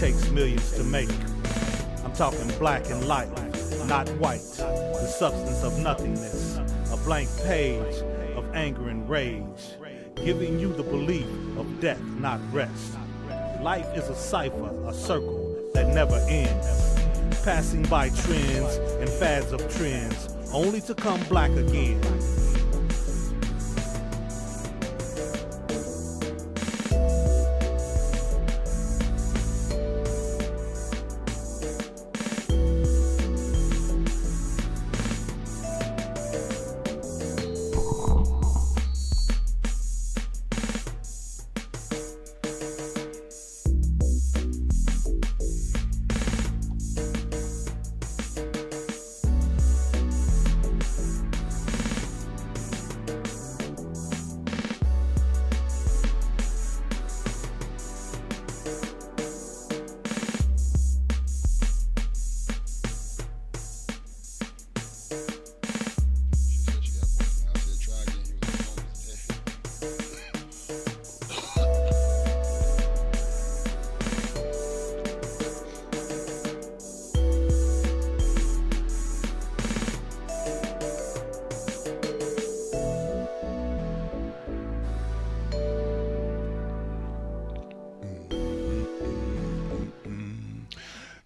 takes millions to make. I'm talking black and light, not white. The substance of nothingness, a blank page of anger and rage, giving you the belief of death, not rest. Life is a cipher, a circle that never ends, passing by trends and fads of trends, only to come black again.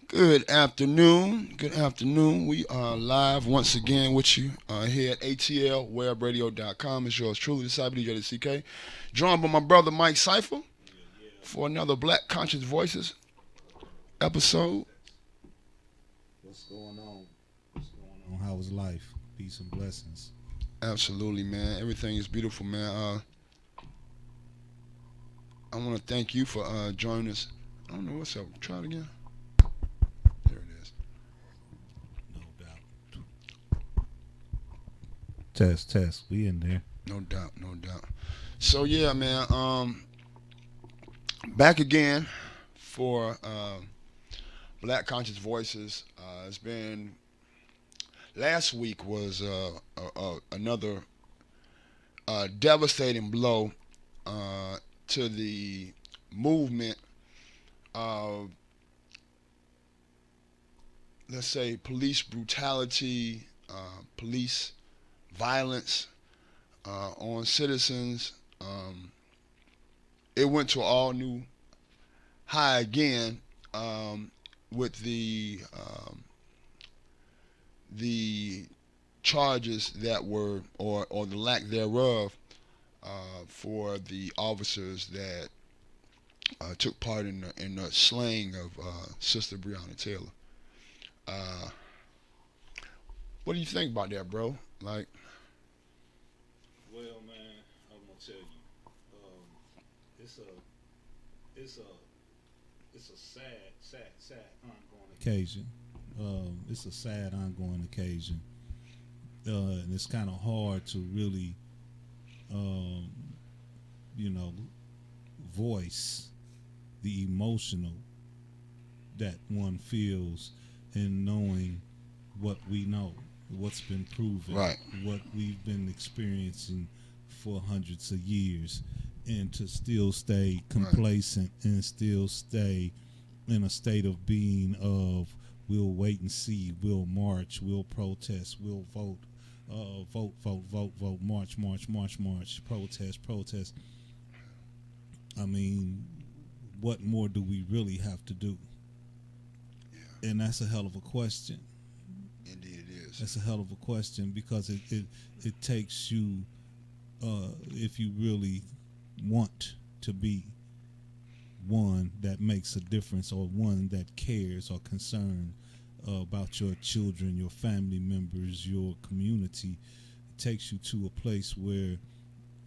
Good afternoon. Good afternoon. We are live once again with you here at atlwebradio.com. It's yours truly, the Cyber DJ, the CK. Joined by my brother Mike CYPHA for another Black Conscious Voices episode. What's going on? What's going on? How was life? Peace and blessings. Absolutely, man. Everything is beautiful, man. I want to thank you for joining us. I don't know what's up. Try it again. There it is. No doubt. Test. We in there. No doubt. So yeah, man. Back again for Black Conscious Voices. It's been last week was another devastating blow to the movement of, let's say, police brutality, police violence on citizens. It went to all new high again with the charges that were, or the lack thereof, for the officers that took part in the slaying of Sister Breonna Taylor. What do you think about that, bro? Like, Well, man, I'm gonna tell you, it's a sad ongoing occasion. It's a sad ongoing occasion, and it's kind of hard to really, voice the emotional that one feels in knowing what we know, what's been proven, right, what we've been experiencing for hundreds of years, and to still stay complacent, right, and still stay in a state of being of we'll wait and see, we'll march, we'll protest, we'll vote, vote, march, protest. I mean, what more do we really have to do? Yeah. And that's a hell of a question. Indeed it is. That's a hell of a question, because it takes you, if you really want to be one that makes a difference, or one that cares or concerned about your children, your family members, your community, it takes you to a place where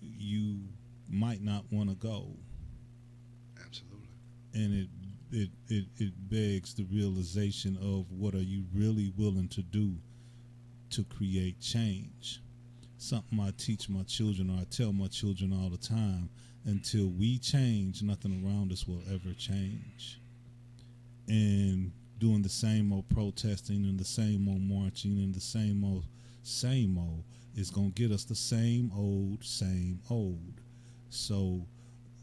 you might not want to go. Absolutely. And it begs the realization of what are you really willing to do to create change. Something I teach my children, or I tell my children all the time: until we change, nothing around us will ever change. And doing the same old protesting and the same old marching and the same old is going to get us the same old. So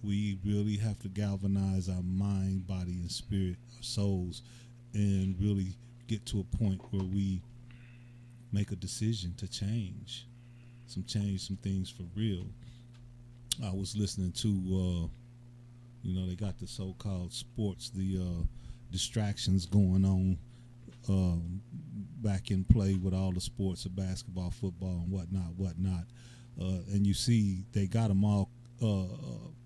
We really have to galvanize our mind, body, and spirit, our souls, and really get to a point where we make a decision to change some things for real. I was listening to, they got the so-called sports, the distractions going on back in play with all the sports of basketball, football, and whatnot. And you see they got them all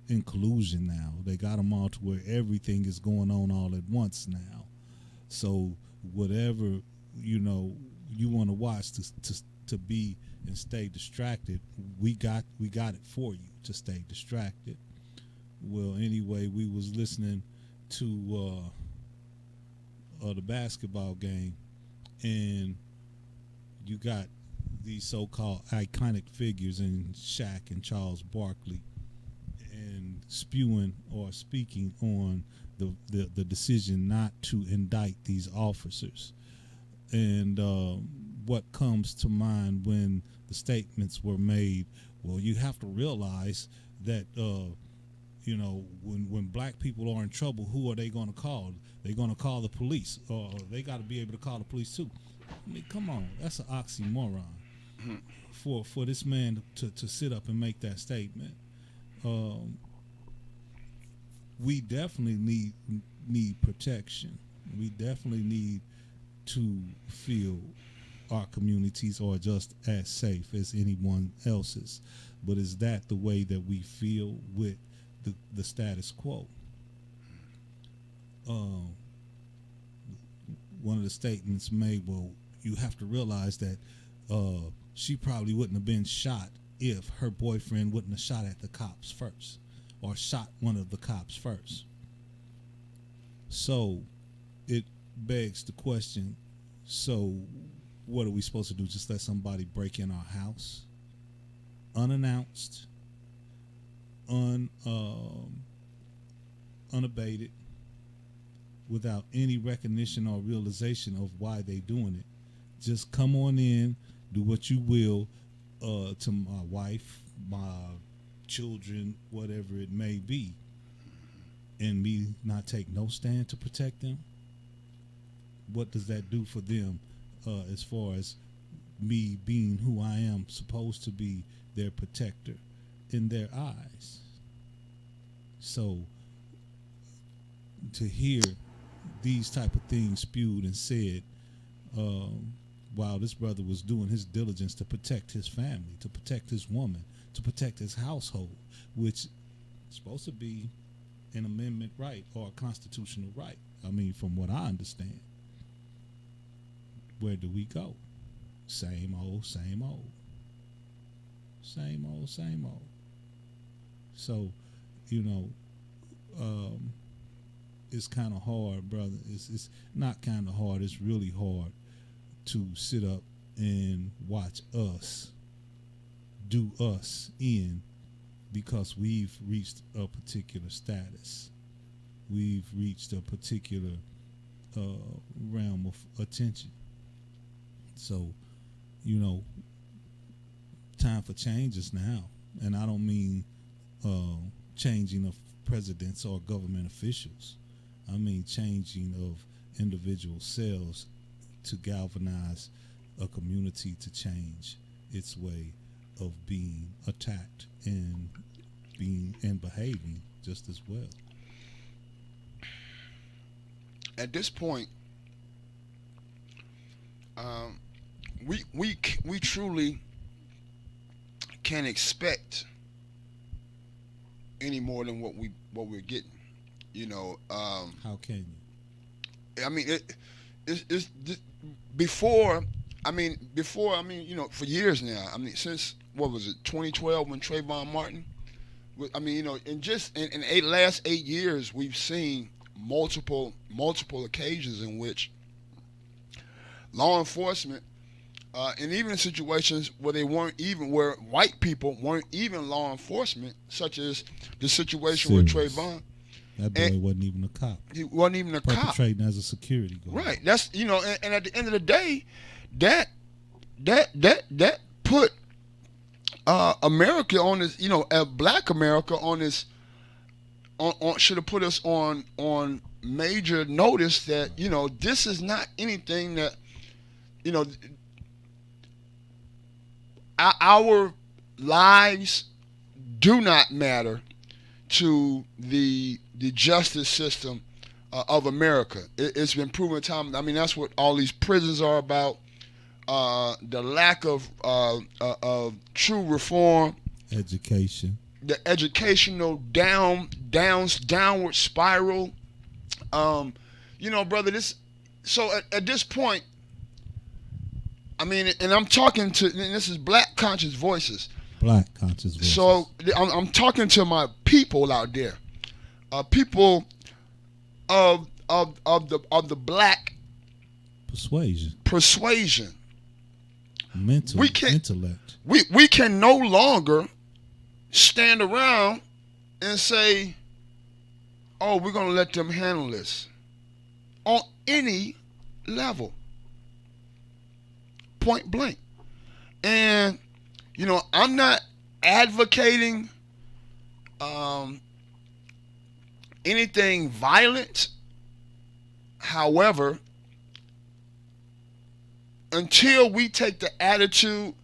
in collusion now. They got them all to where everything is going on all at once now. So whatever, you want to watch to be and stay distracted, we got it for you to stay distracted. Well, anyway, we was listening to the basketball game, and you got these so-called iconic figures in Shaq and Charles Barkley, and spewing or speaking on the decision not to indict these officers. And what comes to mind when the statements were made? Well, you have to realize that when black people are in trouble, who are they going to call? They're going to call the police, or they got to be able to call the police too. I mean, come on, that's an oxymoron for this man to sit up and make that statement. We definitely need protection. We definitely need to feel our communities are just as safe as anyone else's. But is that the way that we feel with the status quo? One of the statements made, well, you have to realize that she probably wouldn't have been shot if her boyfriend wouldn't have shot at the cops first, or shot one of the cops first. So it begs the question, so what are we supposed to do? Just let somebody break in our house unannounced, unabated, without any recognition or realization of why they doing it? Just come on in, do what you will to my wife, my children, whatever it may be, and me not take no stand to protect them? What does that do for them as far as me being who I am supposed to be, their protector in their eyes? So to hear these type of things spewed and said while this brother was doing his diligence to protect his family, to protect his woman, to protect his household, which is supposed to be an amendment right or a constitutional right. I mean, from what I understand. Where do we go? Same old, same old. Same old, same old. So, it's kind of hard, brother. It's not kind of hard. It's really hard to sit up and watch us do us in, because we've reached a particular status. We've reached a particular realm of attention. So, time for changes now. And I don't mean changing of presidents or government officials. I mean changing of individual selves to galvanize a community to change its way of being attacked and behaving just as well. At this point, we truly can't expect any more than what we're getting. How can you? I mean, it's before. For years now. I mean, since what was it, 2012 when Trayvon Martin? I mean, in the last 8 years, we've seen multiple occasions in which law enforcement, and even in situations where where white people weren't even law enforcement, such as the situation with Trayvon. That boy wasn't even a cop. He wasn't even a cop. Perpetrating as a security guard. Right. That's and at the end of the day, that put America on this, Black America on this should have put us on major notice that this is not anything that our lives do not matter to the justice system of America. It's been proven time. I mean, that's what all these prisons are about. The lack of true reform, education, the educational downward spiral. Brother, this. So at this point, I mean, and I'm talking to, and this is Black Conscious Voices. Black Conscious Voices. So I'm talking to my people out there, people of the black persuasion. Intellect. We can no longer stand around and say, "Oh, we're gonna let them handle this," on any level, point blank. And I'm not advocating anything violent. However, until we take the attitude,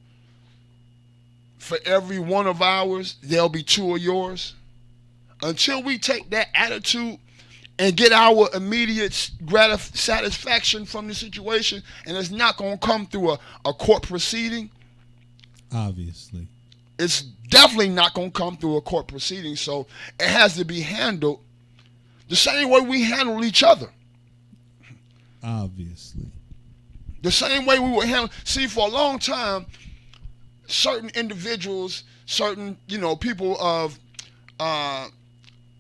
for every one of ours, there'll be two of yours. Until we take that attitude and get our immediate satisfaction from the situation, and it's not going to come through a court proceeding. Obviously. It's definitely not going to come through a court proceeding, so it has to be handled the same way we handle each other. Obviously. The same way we would handle. See, for a long time, certain individuals, certain people of,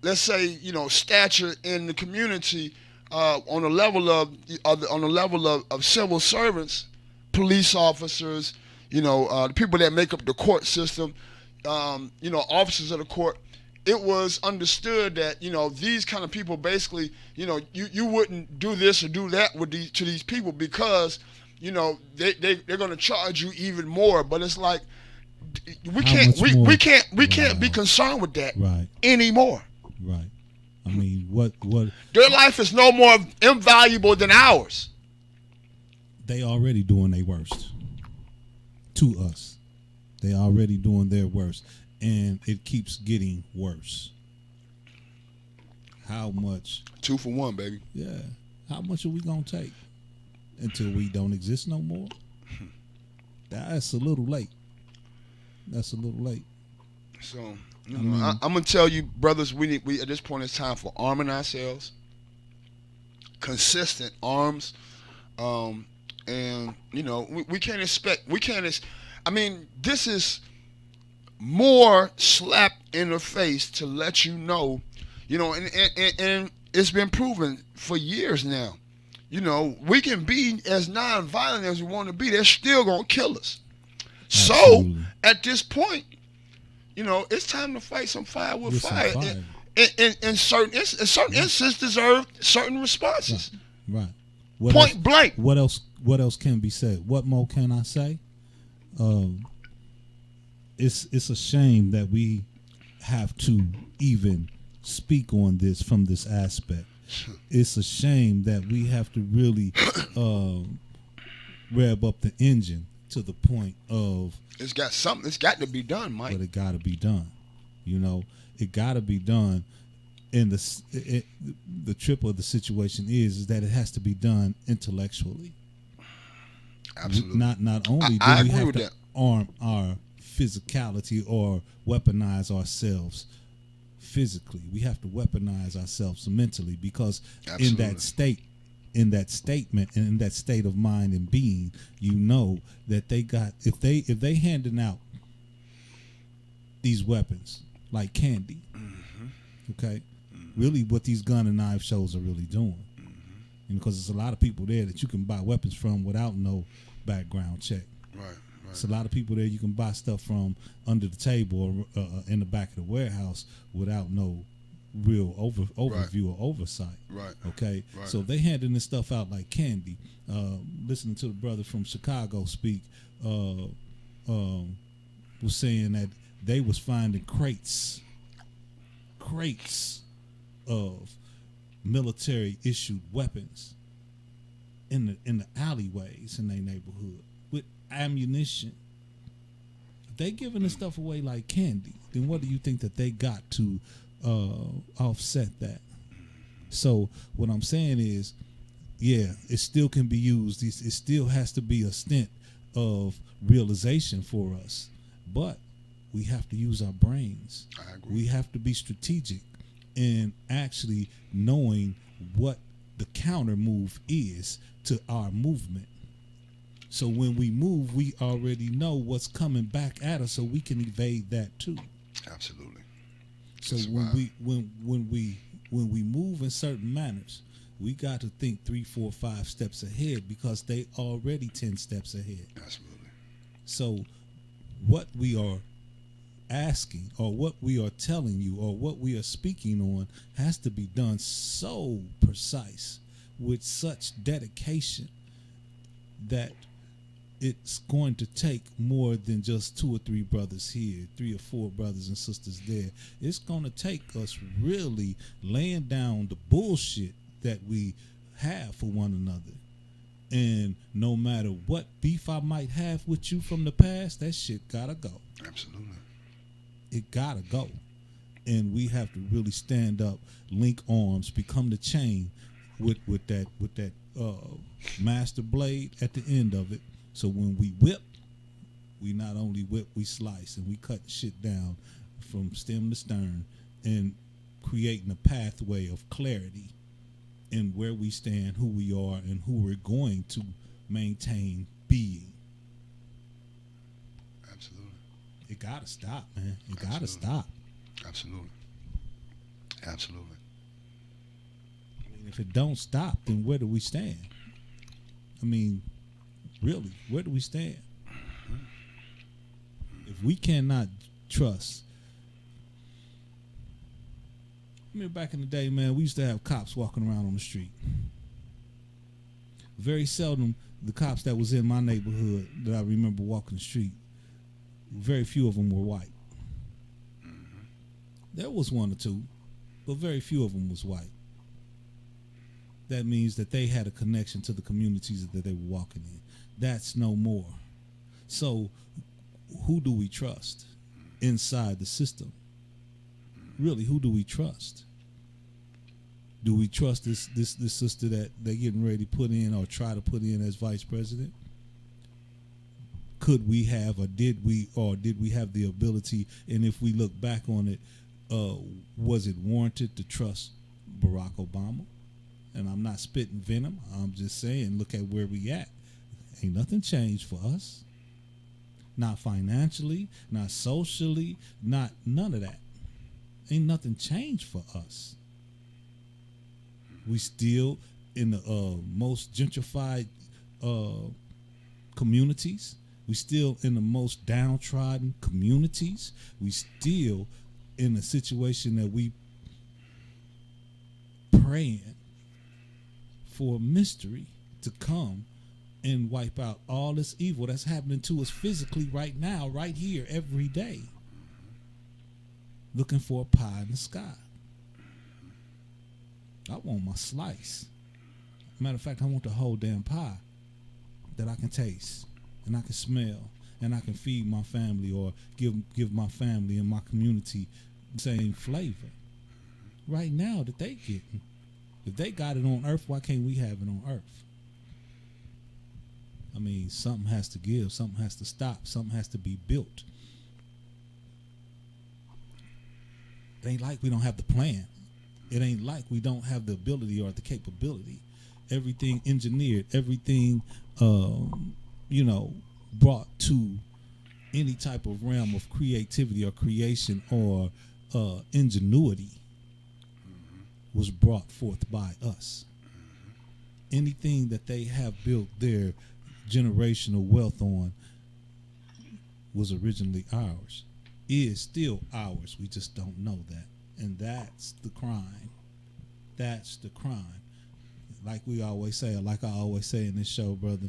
let's say, stature in the community, on the level of civil servants, police officers, the people that make up the court system, officers of the court. It was understood that these kind of people basically, you wouldn't do this or do that to these people because they're going to charge you even more. But it's like we can't be concerned with that anymore. Right. I mean, what their life is no more invaluable than ours. They already doing their worst to us. They already doing their worst. And it keeps getting worse. How much? 2 for 1, baby. Yeah. How much are we going to take until we don't exist no more? That's a little late. So, I'm going to tell you, brothers, we at this point it's time for arming ourselves. Consistent arms. And, we can't expect, this is more slap in the face to let you know, and it's been proven for years now. We can be as non-violent as we want to be. They're still gonna kill us. Absolutely. So at this point, it's time to fight some fire with fire. And certain instances deserve certain responses. Right. Point blank. What else can be said? What more can I say? It's a shame that we have to even speak on this from this aspect. It's a shame that we have to really rev up the engine to the point of it's got to be done, Mike. But it got to be done. It got to be done. And the trip of the situation is that it has to be done intellectually. Absolutely. Not only do we have to arm our physicality or weaponize ourselves physically, we have to weaponize ourselves mentally, because Absolutely. in that statement and in that state of mind and being, that they got, if they handing out these weapons like candy, okay, really what these gun and knife shows are really doing, because there's a lot of people there that you can buy weapons from without no background check. Right. It's a lot of people there you can buy stuff from under the table or in the back of the warehouse without no real overview or oversight. Right. Okay. Right. So they handing this stuff out like candy. Listening to the brother from Chicago speak, was saying that they was finding crates of military issued weapons in the alleyways in their neighborhood with ammunition. If they giving this stuff away like candy, then what do you think that they got to offset that? So what I'm saying is, yeah, it still can be used. It still has to be a stint of realization for us, but we have to use our brains. I agree. We have to be strategic in actually knowing what the counter move is to our movement. So when we move, we already know what's coming back at us, so we can evade that too. Absolutely. So That's when why- when we move in certain manners, we got to think 3, 4, 5 steps ahead, because they already 10 steps ahead. Absolutely. So what we are asking, or what we are telling you, or what we are speaking on, has to be done so precise, with such dedication, that it's going to take more than just 2 or 3 brothers here, 3 or 4 brothers and sisters there. It's going to take us really laying down the bullshit that we have for one another. And no matter what beef I might have with you from the past, that shit gotta go. Absolutely. It gotta go. And we have to really stand up, link arms, become the chain with that master blade at the end of it. So when we whip, we not only whip, we slice, and we cut shit down from stem to stern, and creating a pathway of clarity in where we stand, who we are, and who we're going to maintain being. Absolutely. It gotta stop, man. It gotta Absolutely. stop. Absolutely. Absolutely. I mean, if it don't stop, then where do we stand? I mean, really, where do we stand? If we cannot trust. I mean, back in the day, man, we used to have cops walking around on the street. Very seldom the cops that was in my neighborhood that I remember walking the street, very few of them were white. There was 1 or 2, but very few of them was white. That means that they had a connection to the communities that they were walking in. That's no more. So who do we trust inside the system? Really, who do we trust? Do we trust this sister that they're getting ready to put in, or try to put in, as vice president? Could we have, or did we have the ability? And if we look back on it, was it warranted to trust Barack Obama? And I'm not spitting venom. I'm just saying, look at where we at. Ain't nothing changed for us. Not financially, not socially, not none of that. Ain't nothing changed for us. We still in the most gentrified communities. We still in the most downtrodden communities. We still in a situation that we praying for a mystery to come and wipe out all this evil that's happening to us physically right now, right here, every day. Looking for a pie in the sky. I want my slice. Matter of fact, I want the whole damn pie that I can taste and I can smell and I can feed my family, or give my family and my community the same flavor right now that they getting. If they got it on earth, why can't we have it on earth? I mean, something has to give, something has to stop, something has to be built. It ain't like we don't have the plan. It ain't like we don't have the ability or the capability. Everything engineered, everything, brought to any type of realm of creativity or creation or ingenuity was brought forth by us. Anything that they have built their generational wealth on was originally ours, is still ours. We just don't know that. And that's the crime. That's the crime. Like we always say, or like I always say in this show, brother,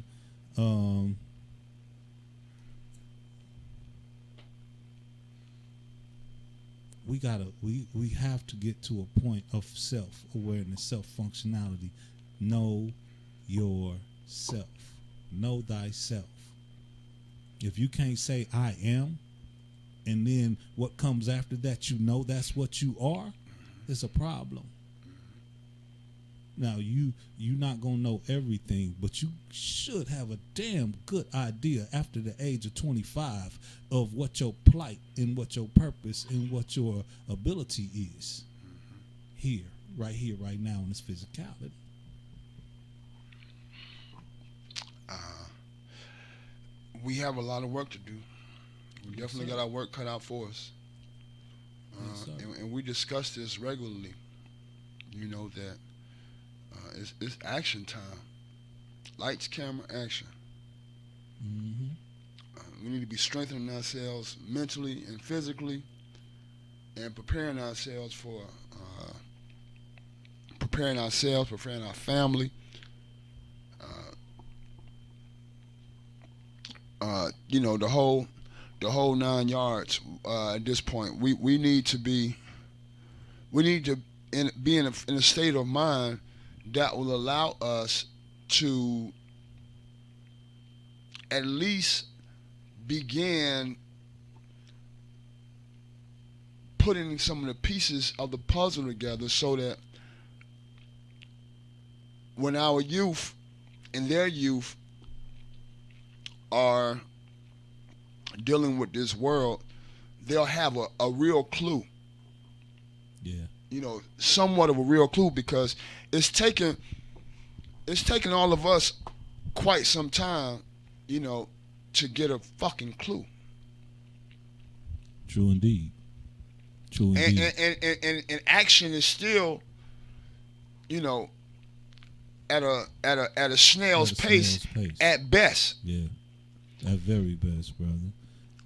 we have to get to a point of self-awareness, self-functionality. Know yourself. Know thyself. If you can't say I am, and then what comes after that, you know that's what you are, it's a problem. Now you're not gonna know everything, but you should have a damn good idea after the age of 25 of what your plight and what your purpose and what your ability is. Here, right now in this physicality. We have a lot of work to do. We definitely got our work cut out for us. And we discuss this regularly. You know that it's action time. Lights, camera, action. We need to be strengthening ourselves mentally and physically, and preparing ourselves for preparing our family. You know, the whole 9 yards. At this point, we need to be in a state of mind that will allow us to at least begin putting some of the pieces of the puzzle together, so that when our youth and their youth are dealing with this world, they'll have a real clue. Yeah. You know, somewhat of a real clue, because it's taken all of us quite some time, you know, to get a fucking clue. True indeed. And action is still, you know, at a snail's pace at best. Yeah. At very best, brother.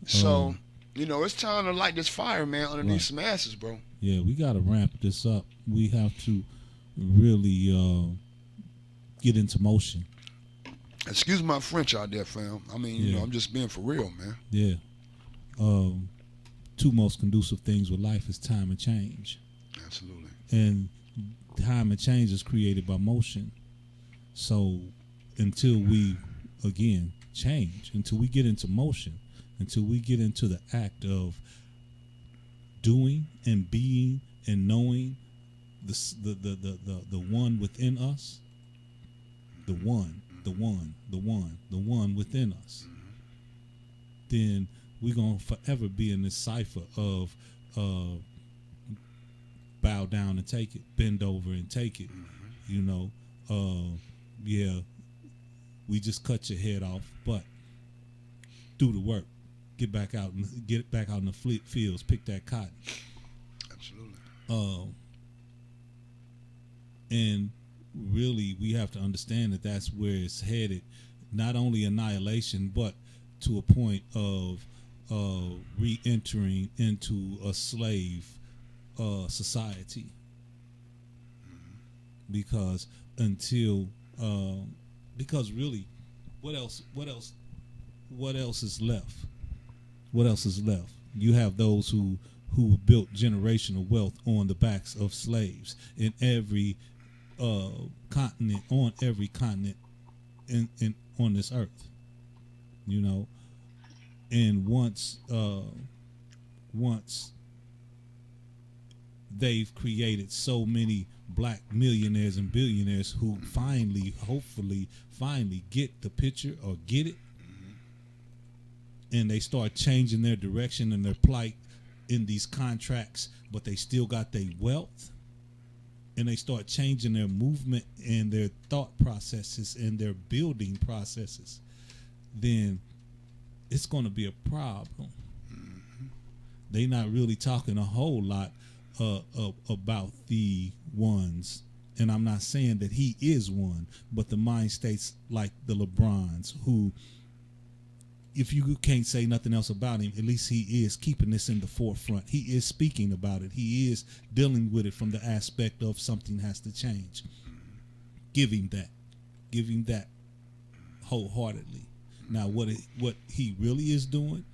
So, you know, it's time to light this fire, man, underneath some asses, bro. Yeah, we got to ramp this up. We have to really get into motion. Excuse my French out there, fam. I mean, you know, I'm just being for real, man. Yeah. Two most conducive things with life is time and change. Absolutely. And time and change is created by motion. So until we, again, change, until we get into motion, until we get into the act of doing and being and knowing the one within us, the one within us, then we're going to forever be in this cipher of bow down and take it, bend over and take it. You know, yeah, we just cut your head off, but do the work. Get back out in the fields, pick that cotton. Absolutely. And really, we have to understand that that's where it's headed. Not only annihilation, but to a point of re-entering into a slave society. Because really, what else is left? What else is left? You have those who built generational wealth on the backs of slaves in every continent, on every continent in on this earth. You know, and once they've created so many black millionaires and billionaires who hopefully get the picture or get it, and they start changing their direction and their plight in these contracts, but they still got their wealth, and they start changing their movement and their thought processes and their building processes, then it's going to be a problem. They're not really talking a whole lot about the ones, and I'm not saying that he is one, but the mind states like the LeBrons, who, if you can't say nothing else about him, at least he is keeping this in the forefront. He is speaking about it. He is dealing with it from the aspect of something has to change. Give him that wholeheartedly. Now, what he really is doing,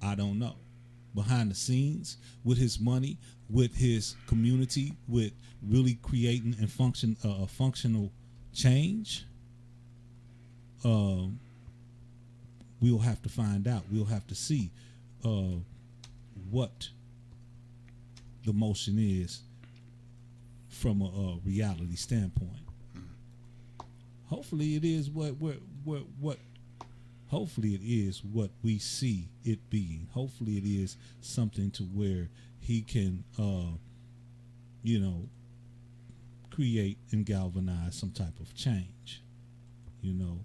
I don't know. behind the scenes with his money, with his community, with really creating and a functional change, we'll have to find out. We'll have to see what the motion is from a reality standpoint. Hopefully it is what hopefully it is what we see it being. Hopefully it is something to where he can create and galvanize some type of change. And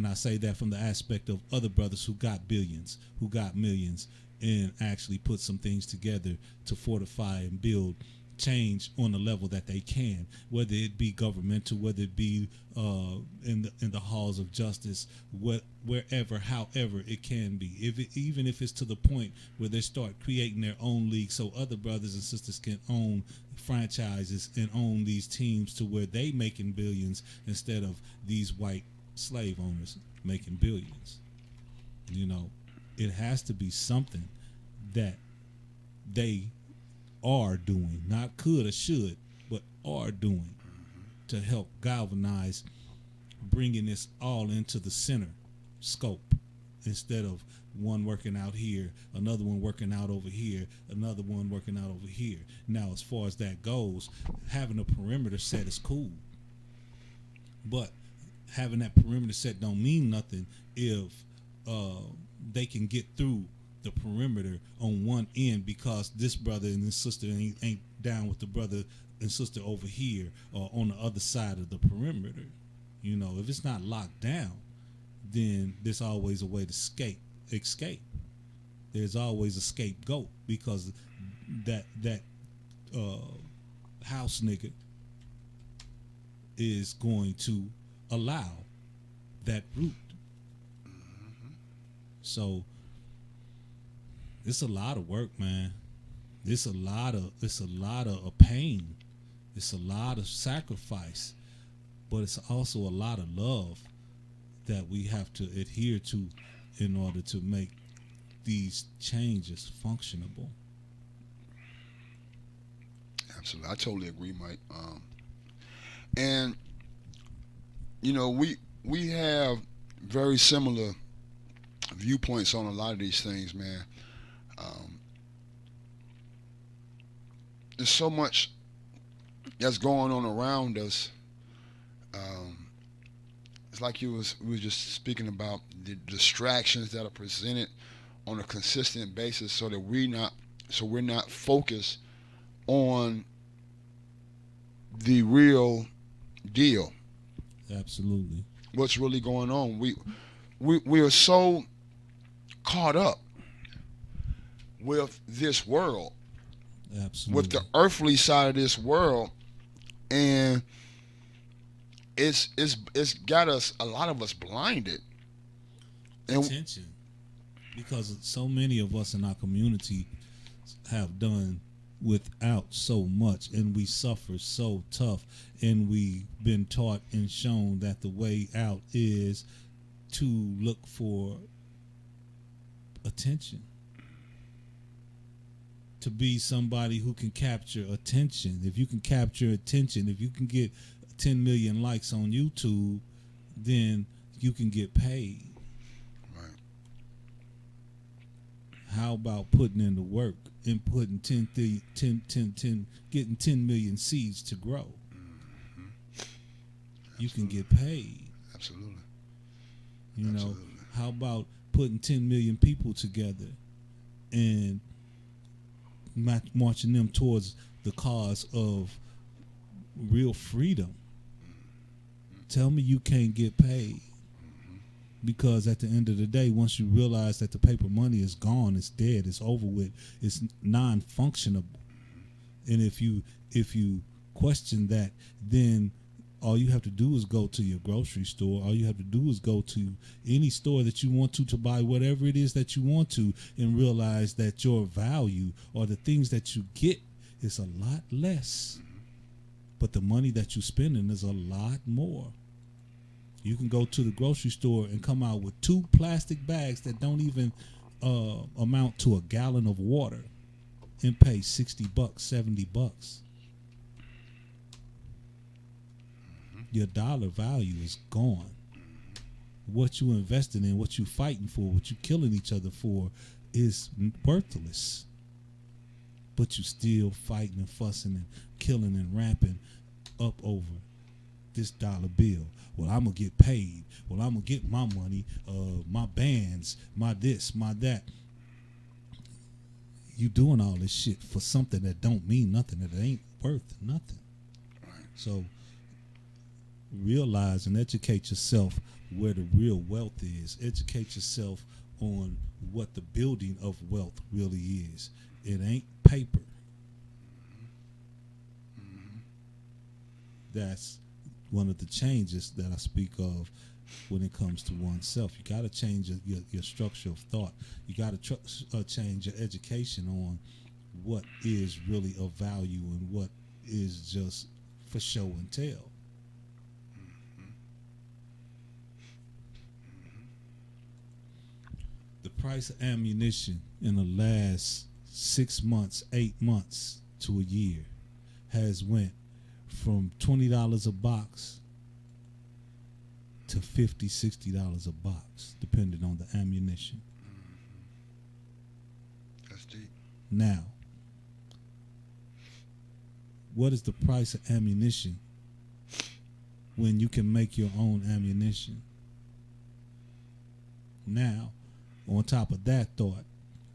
I say that from the aspect of other brothers who got billions, who got millions, and actually put some things together to fortify and build change on the level that they can, whether it be governmental, whether it be in the halls of justice, wherever, however it can be. Even if it's to the point where they start creating their own league, so other brothers and sisters can own franchises and own these teams to where they making billions instead of these white slave owners making billions. It has to be something that they are doing, not could or should, but are doing to help galvanize, bringing this all into the center scope instead of one working out here, another one working out over here, another one working out over here. Now, as far as that goes, having a perimeter set is cool, but having that perimeter set don't mean nothing if they can get through the perimeter on one end because this brother and this sister ain't down with the brother and sister over here or on the other side of the perimeter. If it's not locked down, then there's always a way to escape. There's always a scapegoat because that house nigga is going to allow that route. So it's a lot of work, man. It's a lot of pain. It's a lot of sacrifice, but it's also a lot of love that we have to adhere to in order to make these changes functionable. Absolutely, I totally agree, Mike. And we have very similar viewpoints on a lot of these things, man. There's so much that's going on around us. It's like we were just speaking about the distractions that are presented on a consistent basis, so that we're not focused on the real deal. Absolutely. What's really going on? We are so caught up with this world, Absolutely. with the earthly side of this world, and it's got a lot of us blinded. And attention, because so many of us in our community have done without so much, and we suffer so tough, and we've been taught and shown that the way out is to look for attention, to be somebody who can capture attention. If you can capture attention, if you can get 10 million likes on YouTube, then you can get paid. Right. How about putting in the work and putting 10, getting 10 million seeds to grow? Mm-hmm. You can get paid. Absolutely. Absolutely. How about putting 10 million people together and marching them towards the cause of real freedom? Tell me you can't get paid. Because at the end of the day, once you realize that the paper money is gone, it's dead, it's over with, it's non-functionable. And if you question that, then all you have to do is go to your grocery store. All you have to do is go to any store that you want to buy whatever it is that you want to, and realize that your value or the things that you get is a lot less. But the money that you're spending is a lot more. You can go to the grocery store and come out with 2 plastic bags that don't even amount to a gallon of water and pay $60, $70. Your dollar value is gone. What you investing in, what you fighting for, what you killing each other for is worthless. But you still fighting and fussing and killing and ramping up over this dollar bill. Well, I'm gonna get paid. Well, I'm gonna get my money, my bands, my this, my that. You doing all this shit for something that don't mean nothing, that ain't worth nothing. Right. So realize and educate yourself where the real wealth is. Educate yourself on what the building of wealth really is. It ain't paper. That's one of the changes that I speak of when it comes to oneself. You got to change your structure of thought. You got to change your education on what is really of value and what is just for show and tell. The price of ammunition in the last 6 months, 8 months to a year has went from $20 a box to $50, $60 a box, depending on the ammunition. That's deep. Now, what is the price of ammunition when you can make your own ammunition? Now, on top of that thought,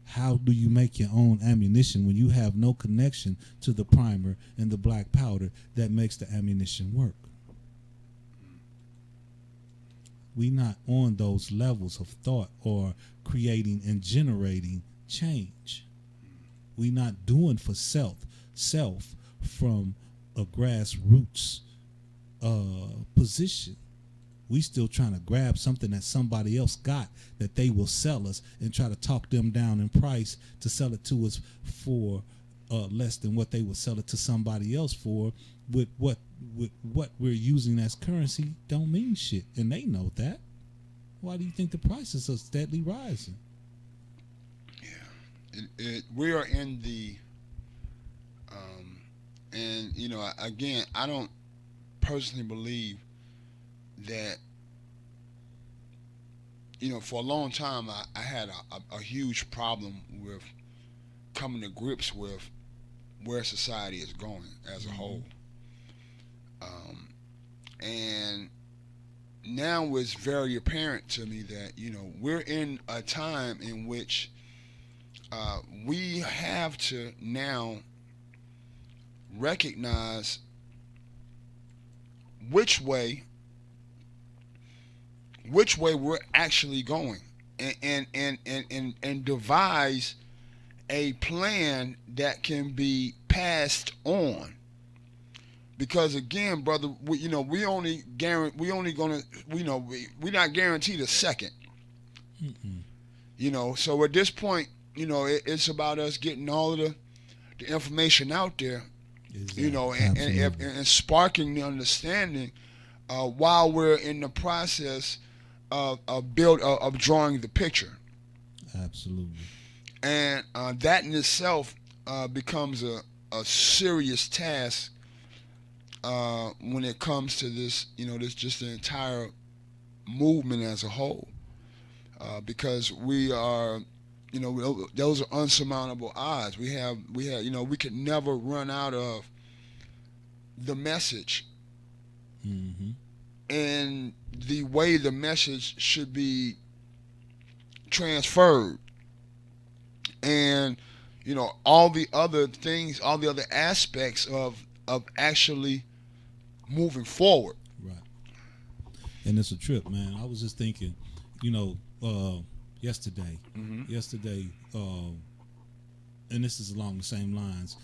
how do you make your own ammunition when you have no connection to the primer and the black powder that makes the ammunition work? We not on those levels of thought or creating and generating change. We not doing for self from a grassroots position. We still trying to grab something that somebody else got that they will sell us and try to talk them down in price to sell it to us for less than what they would sell it to somebody else for. With what we're using as currency don't mean shit, and they know that. Why do you think the prices are steadily rising? Yeah, we are in the and you know, again, I don't personally believe that, you know, for a long time I had a huge problem with coming to grips with where society is going as a whole. And now it's very apparent to me that, you know, we're in a time in which we have to now recognize which way we're actually going, and devise a plan that can be passed on. Because again, brother, we're not guaranteed a second. You know, so at this point, you know, it's about us getting all of the information out there, Exactly. you know, and sparking the understanding while we're in the process of drawing the picture. Absolutely. And that in itself becomes a serious task when it comes to this, you know, this just the entire movement as a whole, because we are, you know, those are unsurmountable odds. We have, you know, we could never run out of the message, and the way the message should be transferred, and you know, all the other things, all the other aspects of actually moving forward. Right. And it's a trip, man. I was just thinking, you know, yesterday, and this is along the same lines.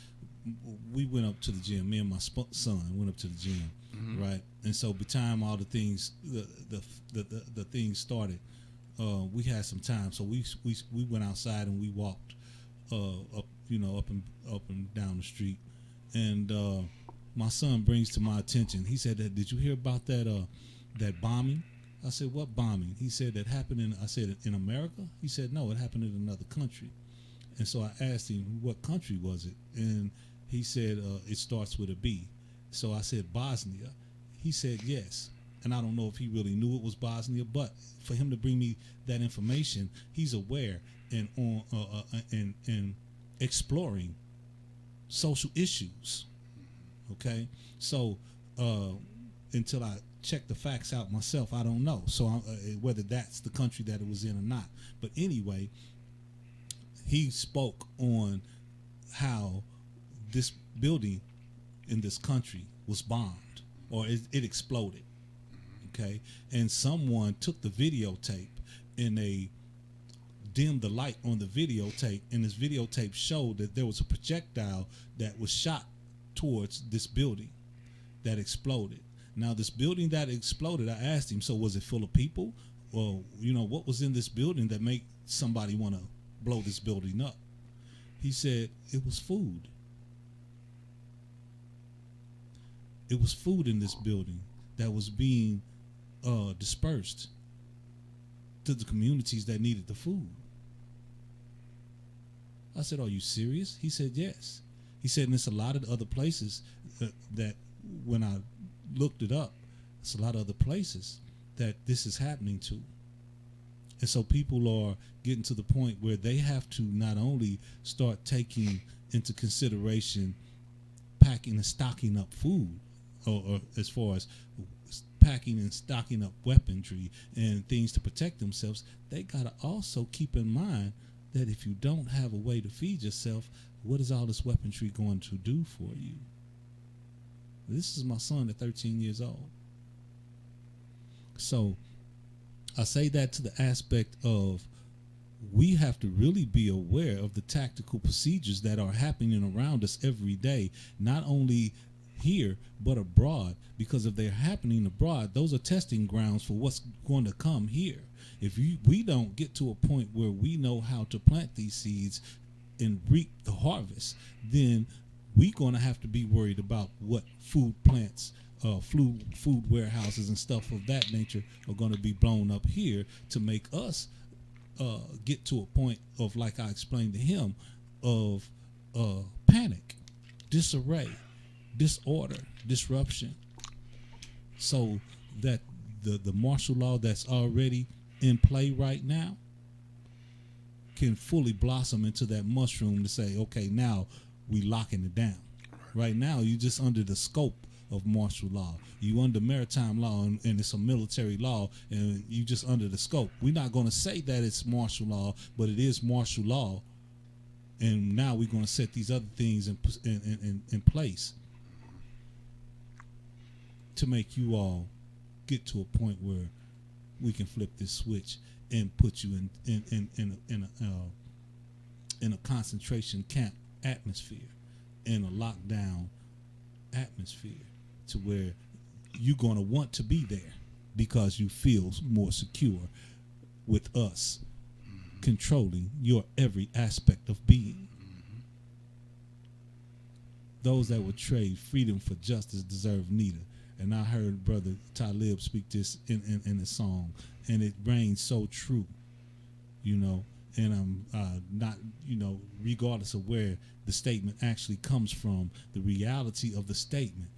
We went up to the gym. Me and my son went up to the gym, right? And so, by the time all the things, the things started, we had some time. So we went outside and we walked up, you know, up and down the street. And my son brings to my attention. He said, "Did you hear about that bombing I said, what bombing? He said, that happened in, I said, in America? He said, no, it happened in another country. And so I asked him, what country was it? And he said, it starts with a B. So I said, Bosnia. He said, yes. And I don't know if he really knew it was Bosnia, but for him to bring me that information, he's aware and on and exploring social issues. Okay, so until I check the facts out myself, I don't know. So whether that's the country that it was in or not. But anyway, he spoke on how this building in this country was bombed, or it exploded. Okay, and someone took the videotape and they dimmed the light on the videotape, and this videotape showed that there was a projectile that was shot towards this building that exploded. Now, this building that exploded, I asked him, so was it full of people? Well, you know, what was in this building that made somebody want to blow this building up? He said it was food. It was food in this building that was being dispersed to the communities that needed the food. I said, are you serious? He said, yes. He said, and it's a lot of other places that when I looked it up, it's a lot of other places that this is happening to. And so people are getting to the point where they have to not only start taking into consideration packing and stocking up food, or as far as packing and stocking up weaponry and things to protect themselves, they got to also keep in mind that if you don't have a way to feed yourself, what is all this weaponry going to do for you? This is my son at 13 years old. So I say that to the aspect of we have to really be aware of the tactical procedures that are happening around us every day, not only here but abroad, because if they're happening abroad, those are testing grounds for what's going to come here. If we don't get to a point where we know how to plant these seeds and reap the harvest, then we're going to have to be worried about what food plants, food warehouses and stuff of that nature are going to be blown up here to make us get to a point of, like I explained to him, of panic, disarray, disorder, disruption, so that the martial law that's already in play right now can fully blossom into that mushroom to say, okay, now we locking it down. Right now, you just under the scope of martial law. You under maritime law, and it's a military law, and you just under the scope. We're not going to say that it's martial law, but it is martial law. And now we're going to set these other things in place to make you all get to a point where we can flip this switch and put you in a concentration camp atmosphere, in a lockdown atmosphere, to where you're going to want to be there because you feel more secure with us controlling your every aspect of being. Those that would trade freedom for justice deserve neither. And I heard Brother Talib speak this in a song, and it rings so true, you know. And I'm not, you know, regardless of where the statement actually comes from, the reality of the statement,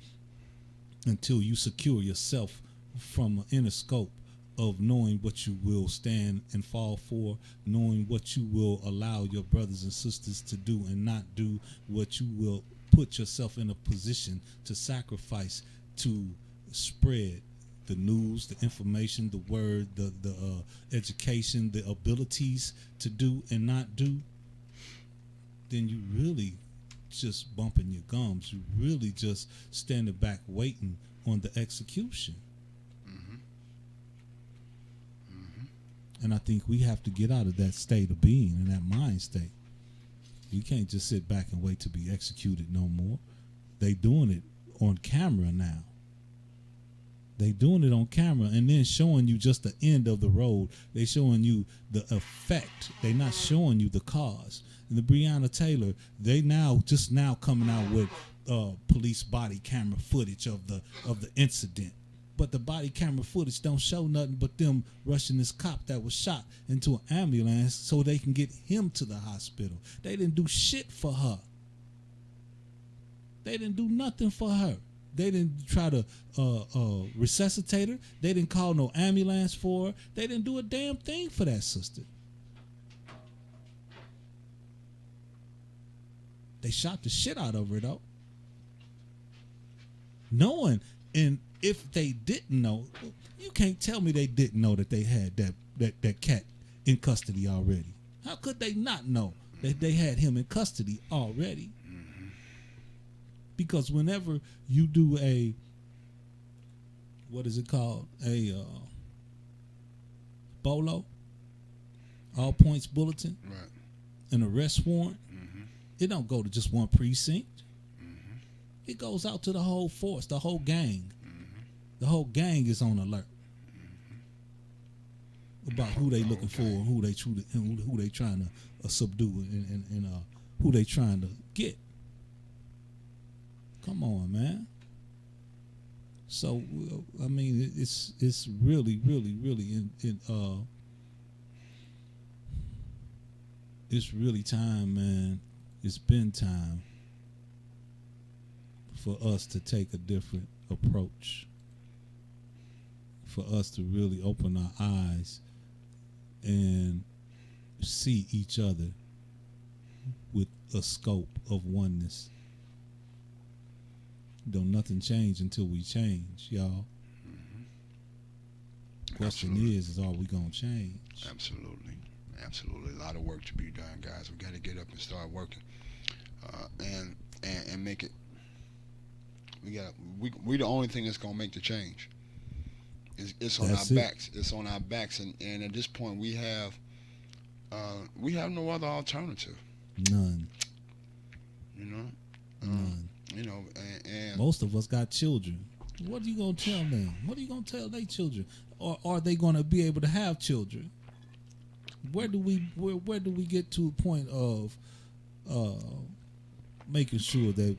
until you secure yourself from an inner scope of knowing what you will stand and fall for, knowing what you will allow your brothers and sisters to do and not do, what you will put yourself in a position to sacrifice to spread the news, the information, the word, the education, the abilities to do and not do, then you really just bumping your gums. You really just standing back waiting on the execution. And I think we have to get out of that state of being and that mind state. We can't just sit back and wait to be executed no more. They doing it on camera now. They doing it on camera and then showing you just the end of the road. They showing you the effect. They not showing you the cause. And the Breonna Taylor, they just now coming out with police body camera footage of the incident. but the body camera footage don't show nothing but them rushing this cop that was shot into an ambulance so they can get him to the hospital. They didn't do shit for her. They didn't do nothing for her. They didn't try to resuscitate her. They didn't call no ambulance for her. They didn't do a damn thing for that sister. They shot the shit out of her though. Knowing, and if they didn't know, you can't tell me they didn't know that they had that cat in custody already. How could they not know that they had him in custody already? Because whenever you do a, what is it called? A BOLO, all points bulletin, right, an arrest warrant, it don't go to just one precinct. It goes out to the whole force, the whole gang. The whole gang is on alert about who they looking for, and who they trying to subdue, and who they trying to get. Come on, man. So I mean, it's really it's really time, man. It's been time for us to take a different approach, for us to really open our eyes and see each other with a scope of oneness. Don't nothing change until we change, y'all. Question is are we gonna change? Absolutely. A lot of work to be done, guys. We got to get up and start working, and make it. We the only thing that's gonna make the change. It's on our backs. It's on our backs, and at this point we have no other alternative. None. You know. None. You know, and most of us got children. What are you gonna tell them? What are you gonna tell their children? Or are they gonna be able to have children? Where do we get to a point of making sure that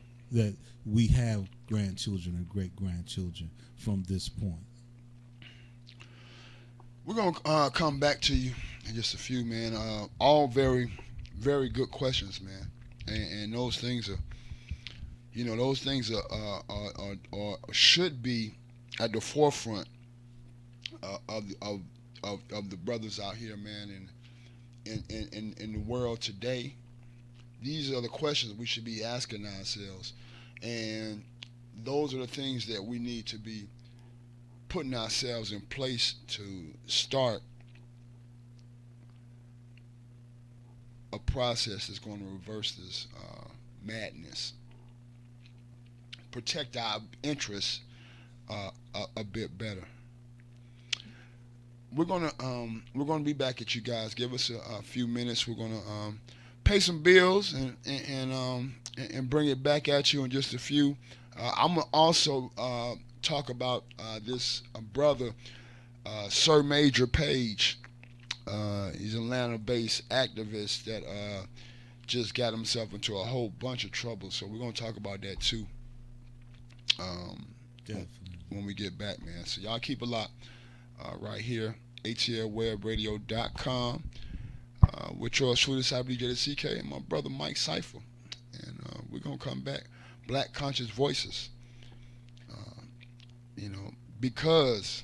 we have grandchildren and great grandchildren from this point? We're gonna come back to you in just a few, man. All very, very good questions, man. And those things are, you know, those things are should be at the forefront of the brothers out here, man, and in the world today. These are the questions we should be asking ourselves, and those are the things that we need to be putting ourselves in place to start a process that's going to reverse this madness, protect our interests a bit better. We're gonna be back at you guys. Give us a few minutes. We're gonna pay some bills and bring it back at you in just a few. I'm gonna also talk about this brother, Sir Major Page. He's an Atlanta-based activist that just got himself into a whole bunch of trouble. So we're gonna talk about that too. When we get back, man. So y'all keep a lot right here, atlwebradio.com, with yours truly, CYPHA, CK, and my brother Mike CYPHA. And we're going to come back. Black Conscious Voices. You know, because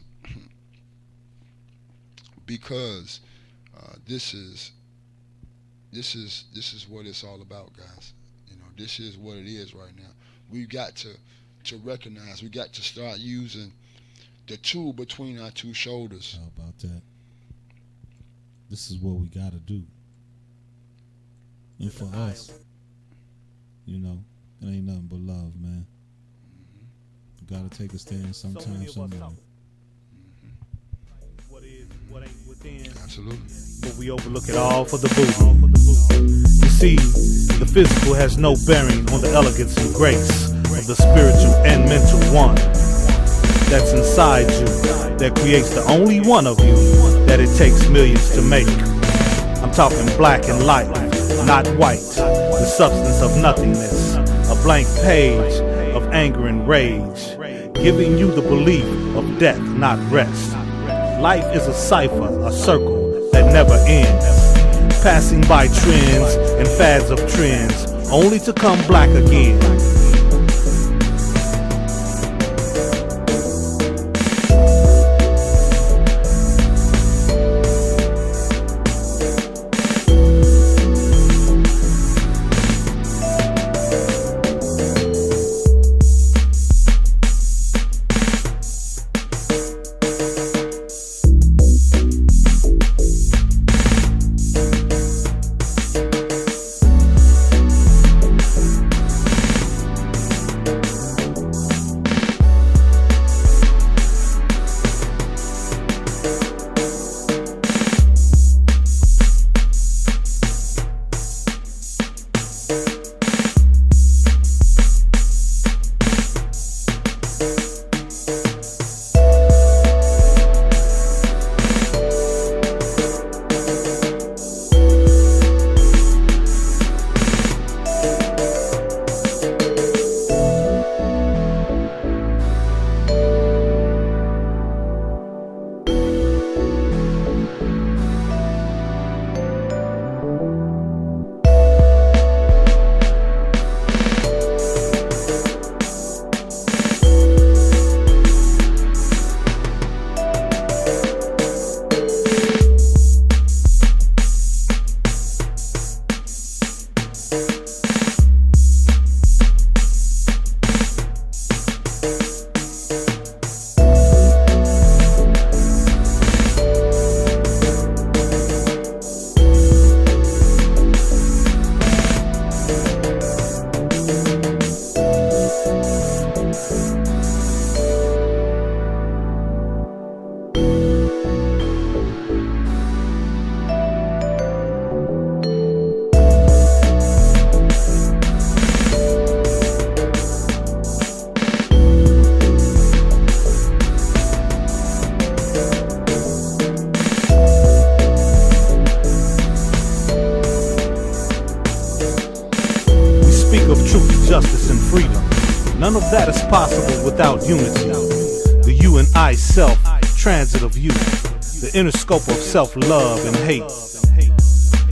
this is what it's all about, guys. You know, this is what it is right now. We've got to recognize, we got to start using the tool between our two shoulders. How about that? This is what we got to do. And for us, you know, it ain't nothing but love, man. You got to take a stand sometime, somewhere. What is, what ain't within. Absolutely. But we overlook it all for the booty. You see, the physical has no bearing on the elegance and grace of the spiritual and mental one that's inside you, that creates the only one of you that it takes millions to make. I'm talking black and light, not white, the substance of nothingness, a blank page of anger and rage, giving you the belief of death, not rest. Life is a cipher, a circle that never ends, passing by trends and fads of trends, only to come black again. Justice and freedom. None of that is possible without unity. The you and I self, transit of you. The inner scope of self-love and hate.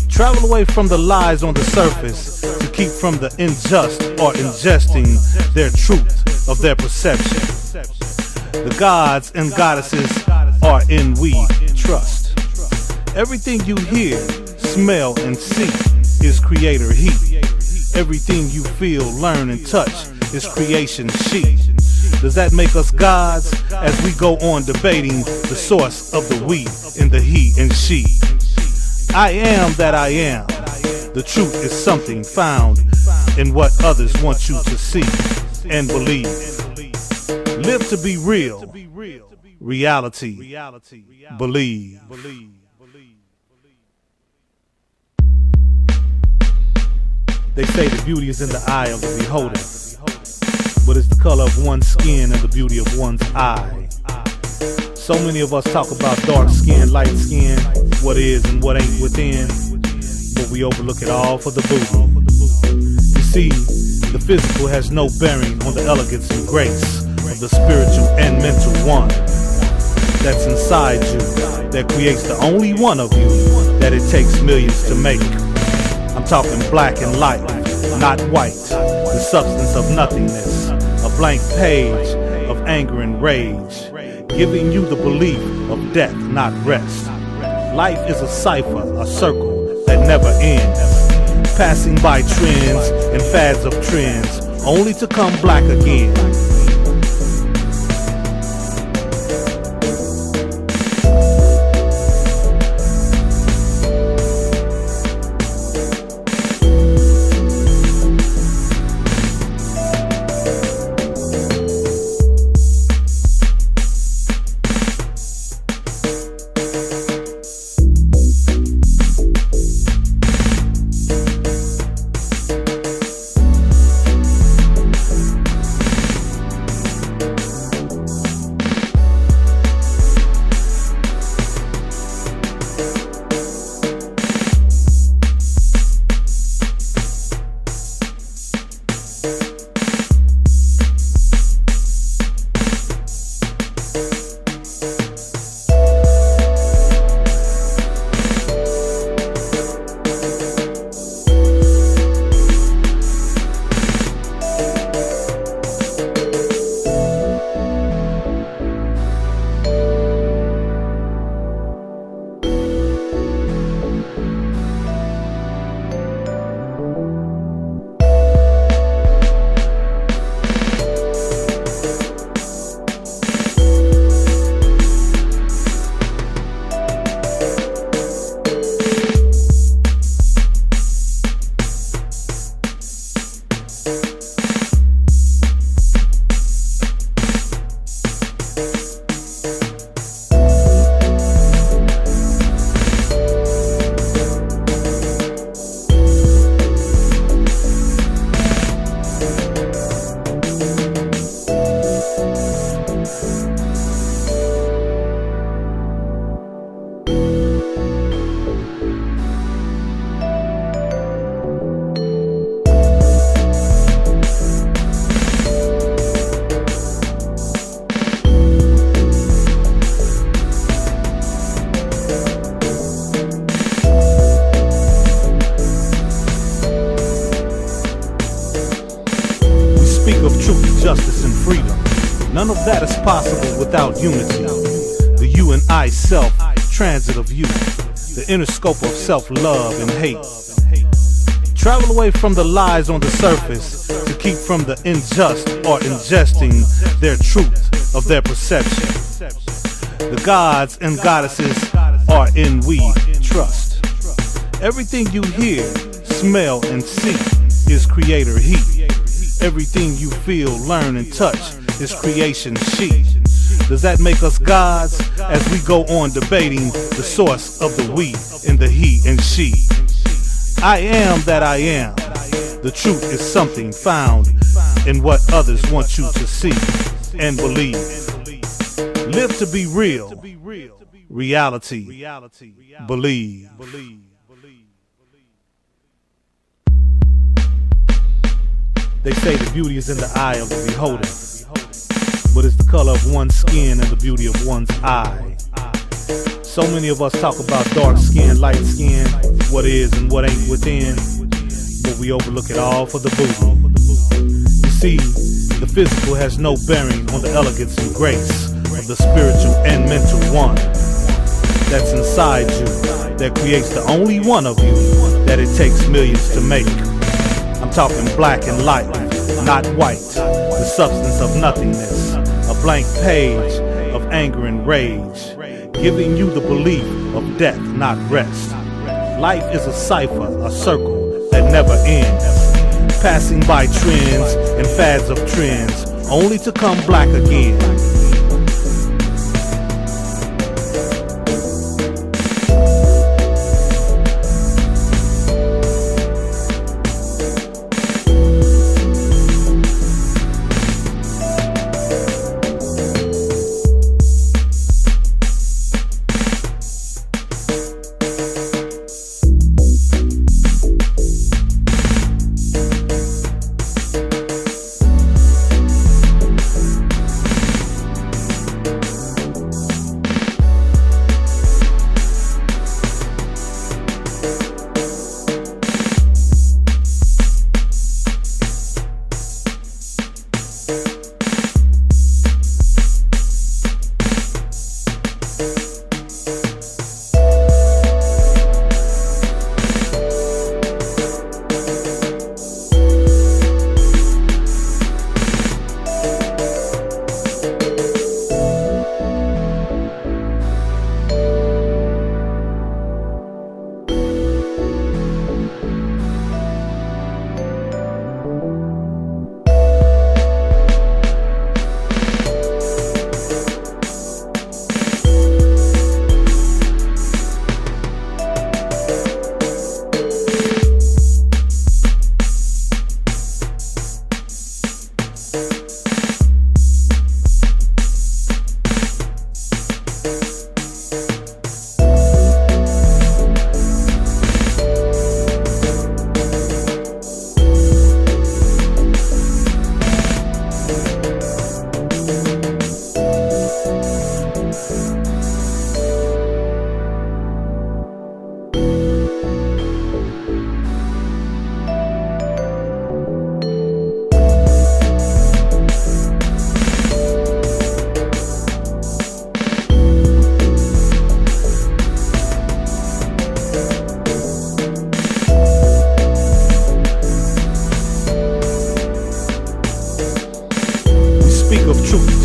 Travel away from the lies on the surface to keep from the unjust or ingesting their truth of their perception. The gods and goddesses are in we trust. Everything you hear, smell, and see is creator he. Everything you feel, learn, and touch is creation she. Does that make us gods as we go on debating the source of the we in the he and she? I am that I am. The truth is something found in what others want you to see and believe. Live to be real. Reality. Believe. They say the beauty is in the eye of the beholder, but it's the color of one's skin and the beauty of one's eye. So many of us talk about dark skin, light skin, what is and what ain't within, but we overlook it all for the booty. You see, the physical has no bearing on the elegance and grace of the spiritual and mental one that's inside you, that creates the only one of you that it takes millions to make. I'm talking black and light, not white, the substance of nothingness, a blank page of anger and rage, giving you the belief of death, not rest. Life is a cipher, a circle that never ends, passing by trends and fads of trends, only to come black again. that is possible without unity. The you and I self, transit of you. The inner scope of self-love and hate. Travel away from the lies on the surface to keep from the unjust or ingesting their truth of their perception. The gods and goddesses are in we trust. Everything you hear, smell, and see is creator he. Everything you feel, learn, and touch is creation she. Does that make us gods as we go on debating the source of the we in the he and she? I am that I am. The truth is something found in what others want you to see and believe. Live to be real. Reality. Believe. They say the beauty is in the eye of the beholder, but it's the color of one's skin and the beauty of one's eye. So many of us talk about dark skin, light skin, what is and what ain't within, but we overlook it all for the booty. You see, the physical has no bearing on the elegance and grace of the spiritual and mental one that's inside you, that creates the only one of you that it takes millions to make. I'm talking black and light, not white, the substance of nothingness, a blank page of anger and rage, giving you the belief of death, not rest. Life is a CYPHA, a circle that never ends, passing by trends and fads of trends, only to come black again.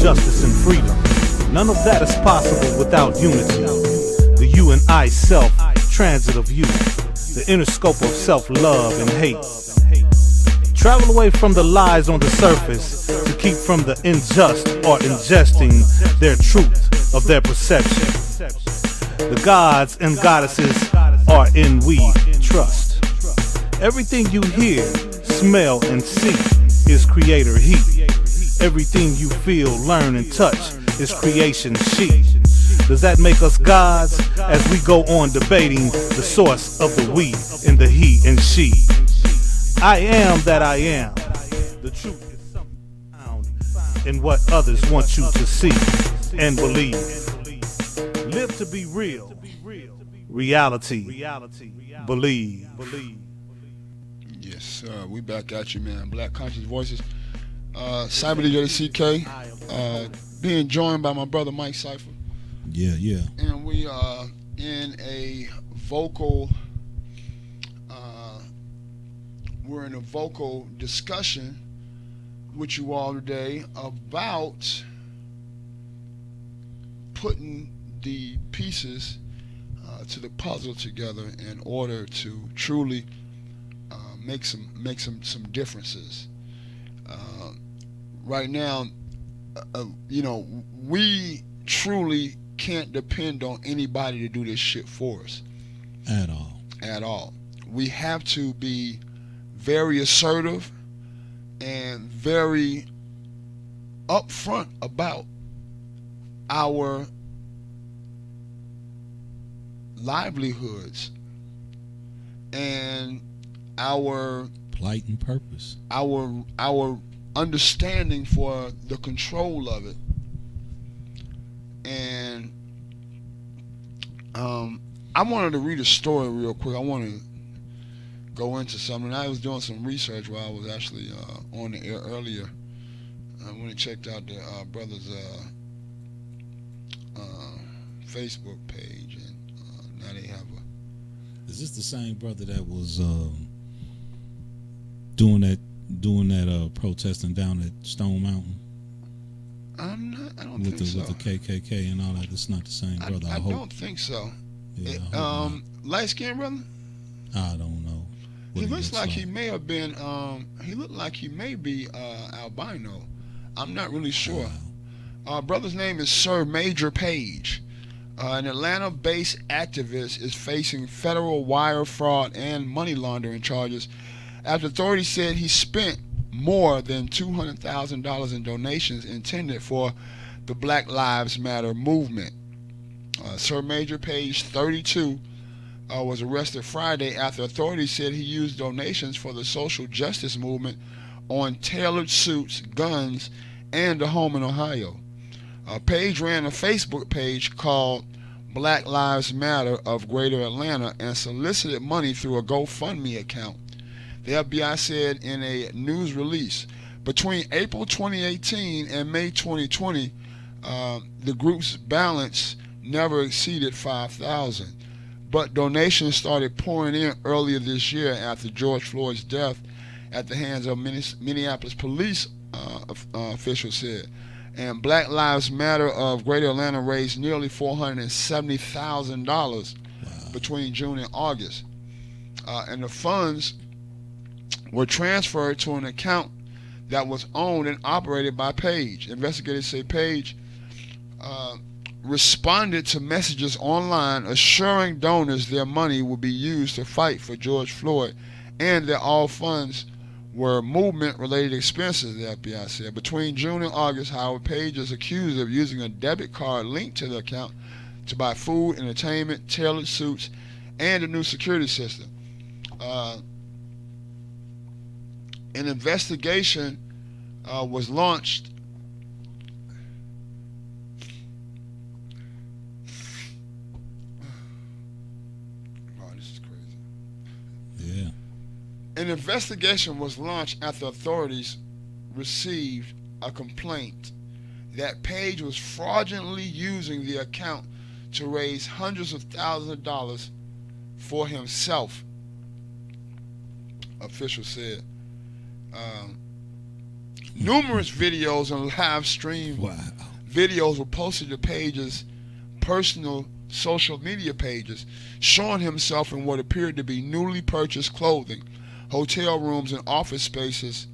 Justice and freedom. None of that is possible without unity. The you and I self, transit of you. The inner scope of self-love and hate. Travel away from the lies on the surface to keep from the unjust or ingesting their truth of their perception. The gods and goddesses are in we trust. Everything you hear, smell, and see is creator he. Everything you feel, learn, and touch is creation she. Does that make us gods as we go on debating the source of the we in the he and she? I am that I am. The truth is something found in what others want you to see and believe. Live to be real. Reality. Believe. Yes, sir. We back at you, man. Black Conscious Voices. CYPHA, being joined by my brother Mike CYPHA. Yeah. And we are in a vocal we're in a vocal discussion with you all today about putting the pieces to the puzzle together in order to truly make some differences. Right now, we truly can't depend on anybody to do this shit for us. At all. We have to be very assertive and very upfront about our livelihoods and our plight and purpose, our understanding for the control of it. And I wanted to read a story real quick. I want to go into something. I was doing some research while I was actually on the air earlier. I went and checked out the brother's Facebook page, and now they have a. Is this the same brother that was doing that protesting down at Stone Mountain? I don't think so. With the KKK and all that. It's not the same brother. I hope. Don't think so. Yeah, light skinned brother. I don't know. He looks like he may have been. He looked like he may be albino. I'm not really sure. Wow. Brother's name is Sir Major Page. An Atlanta-based activist is facing federal wire fraud and money laundering charges after authorities said he spent more than $200,000 in donations intended for the Black Lives Matter movement. Sir Major Page, 32, was arrested Friday after authorities said he used donations for the social justice movement on tailored suits, guns, and a home in Ohio. Page ran a Facebook page called Black Lives Matter of Greater Atlanta and solicited money through a GoFundMe account. The FBI said in a news release, between April 2018 and May 2020, the group's balance never exceeded $5,000. But donations started pouring in earlier this year after George Floyd's death at the hands of Minneapolis police, officials said. And Black Lives Matter of Greater Atlanta raised nearly $470,000 between June and August. And the funds were transferred to an account that was owned and operated by Page. Investigators say Page responded to messages online assuring donors their money would be used to fight for George Floyd and that all funds were movement-related expenses, the FBI said. Between June and August, Howard Page is accused of using a debit card linked to the account to buy food, entertainment, tailored suits, and a new security system. An investigation was launched An investigation was launched after authorities received a complaint that Page was fraudulently using the account to raise hundreds of thousands of dollars for himself, officials said. Numerous videos and live stream videos were posted to Page's personal social media pages showing himself in what appeared to be newly purchased clothing, hotel rooms, and office spaces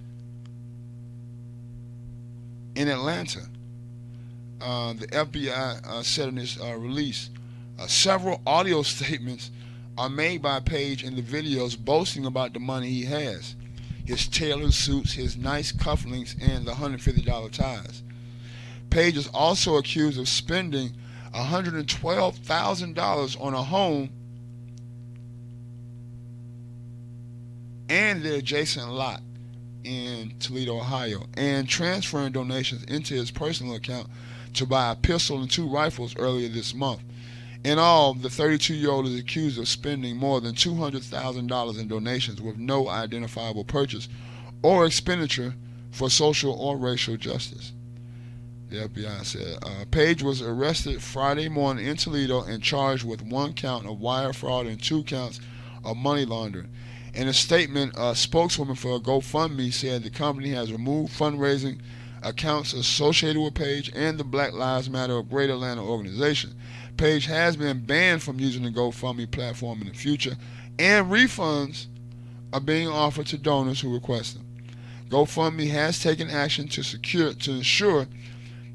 in Atlanta. The FBI said in its release, several audio statements are made by Page in the videos boasting about the money he has, his tailored suits, his nice cufflinks, and the $150 ties. Page is also accused of spending $112,000 on a home and the adjacent lot in Toledo, Ohio, and transferring donations into his personal account to buy a pistol and 2 rifles earlier this month. In all, the 32-year-old is accused of spending more than $200,000 in donations with no identifiable purchase or expenditure for social or racial justice. The FBI said Page was arrested Friday morning in Toledo and charged with 1 count of wire fraud and 2 counts of money laundering. In a statement, a spokeswoman for GoFundMe said the company has removed fundraising accounts associated with Page and the Black Lives Matter of Greater Atlanta organization. Page has been banned from using the GoFundMe platform in the future, and refunds are being offered to donors who request them. GoFundMe has taken action to ensure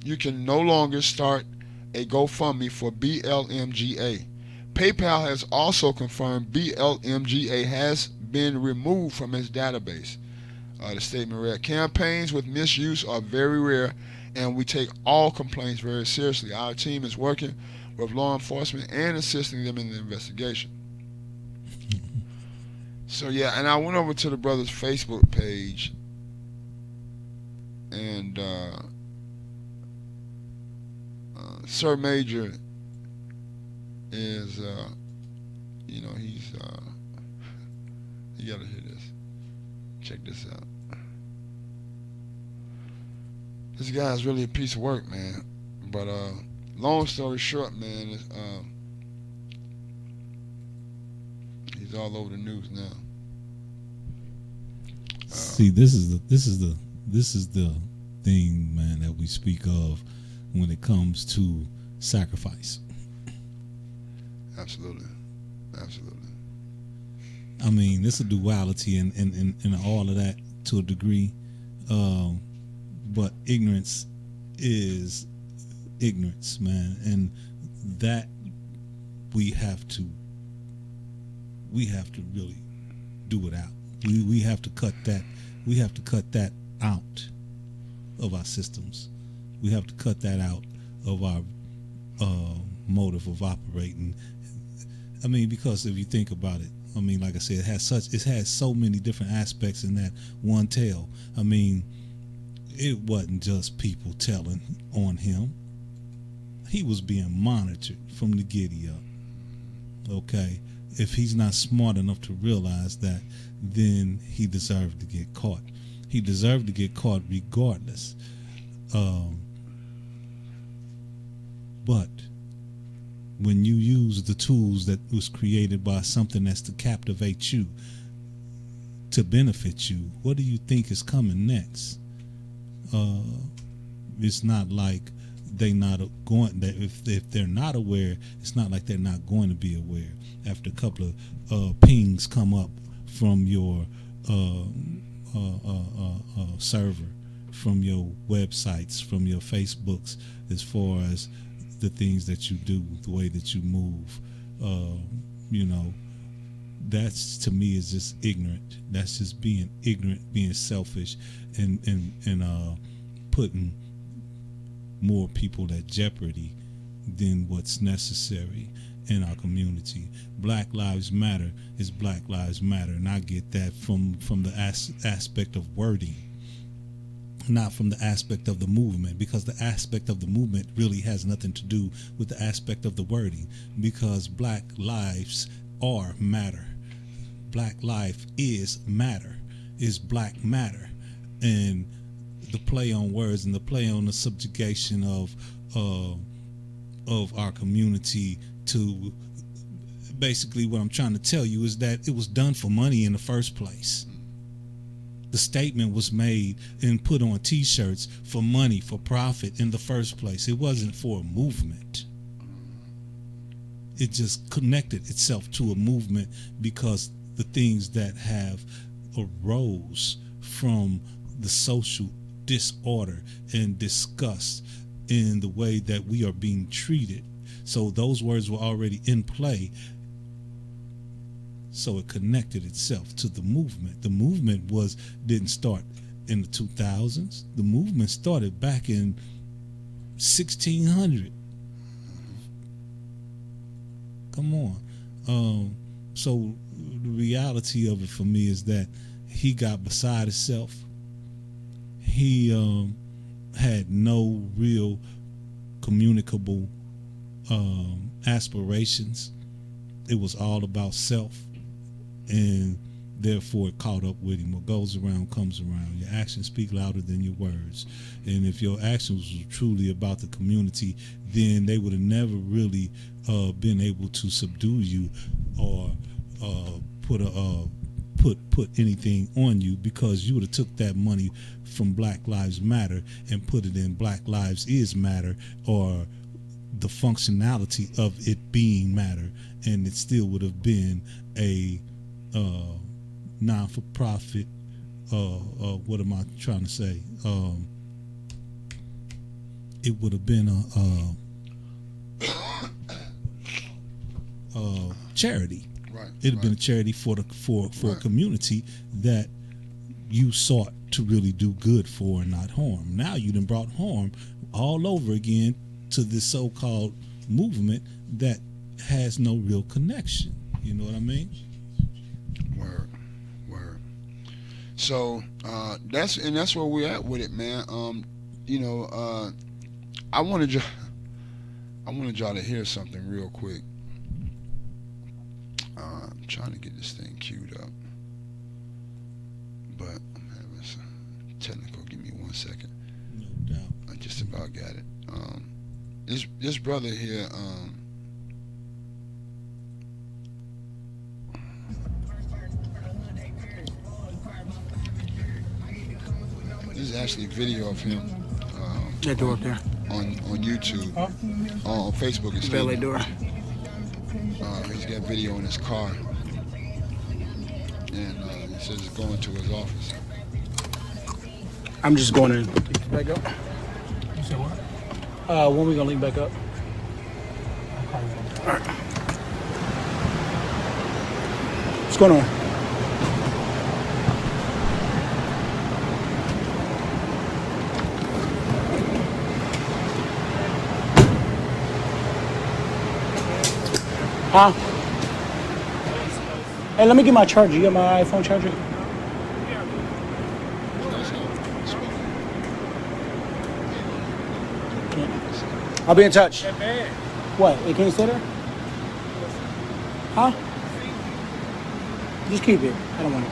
you can no longer start a GoFundMe for BLMGA. PayPal has also confirmed BLMGA has been removed from its database. The statement read, campaigns with misuse are very rare, and we take all complaints very seriously. Our team is working with law enforcement and assisting them in the investigation. So yeah, and I went over to the brother's Facebook page, and Sir Major is, he's, you gotta hear this. Check this out. This guy's really a piece of work, man. But long story short, man, he's all over the news now. See, this is the thing, man, that we speak of when it comes to sacrifice. Absolutely. I mean, it's a duality in all of that to a degree, but ignorance is ignorance, man, and that we have to really do it out. We have to cut that. We have to cut that out of our systems. We have to cut that out of our motive of operating. I mean, because if you think about it, I mean, like I said, it has so many different aspects in that one tale. I mean, it wasn't just people telling on him. He was being monitored from the giddy up. Okay, if he's not smart enough to realize that, then he deserved to get caught. He deserved to get caught regardless. But when you use the tools that was created by something that's to captivate you, to benefit you, what do you think is coming next? It's not like they not going. That if they're not aware, it's not like they're not going to be aware. After a couple of pings come up from your server, from your websites, from your Facebooks, as far as the things that you do, the way that you move, that's, to me, is just ignorant. That's just being ignorant, being selfish, and putting more people at jeopardy than what's necessary in our community. Black Lives Matter is Black Lives Matter, and I get that from the aspect of wording, not from the aspect of the movement, because the aspect of the movement really has nothing to do with the aspect of the wording, because black lives are matter. Black life is matter, is black matter. And the play on words and the play on the subjugation of our community to basically, what I'm trying to tell you is that it was done for money in the first place. The statement was made and put on t-shirts for money, for profit in the first place. It wasn't for a movement. It just connected itself to a movement because the things that have arose from the social disorder and disgust in the way that we are being treated. So those words were already in play. So it connected itself to the movement. The movement didn't start in the 2000s. The movement started back in 1600. Come on. So the reality of it for me is that he got beside himself. He had no real communicable aspirations. It was all about self. And therefore it caught up with him. What goes around comes around. Your actions speak louder than your words. And if your actions were truly about the community, then they would have never really been able to subdue you or put anything on you, because you would have took that money from Black Lives Matter and put it in Black Lives is Matter, or the functionality of it being matter, and it still would have been a non-for-profit, what am I trying to say? It would have been a charity. Right. It'd have been a charity for a community that you sought to really do good for and not harm. Now you done brought harm all over again to this so-called movement that has no real connection. You know what I mean? Word. So that's where we're at with it, man. I wanted y'all to hear something real quick. I'm trying to get this thing queued up, but I'm having some technical. Give me 1 second. No doubt. I just about got it. This brother here, this is actually a video of him That door up there. on YouTube, on Facebook. It's Ballet door. He's got video in his car, and he says he's going to his office. I'm just going to back up. You said what? When we gonna link back up? All right. What's going on? Huh? Hey, let me get my charger. You got my iPhone charger? I'll be in touch. What? It can't sit there? Huh? Just keep it. I don't want it.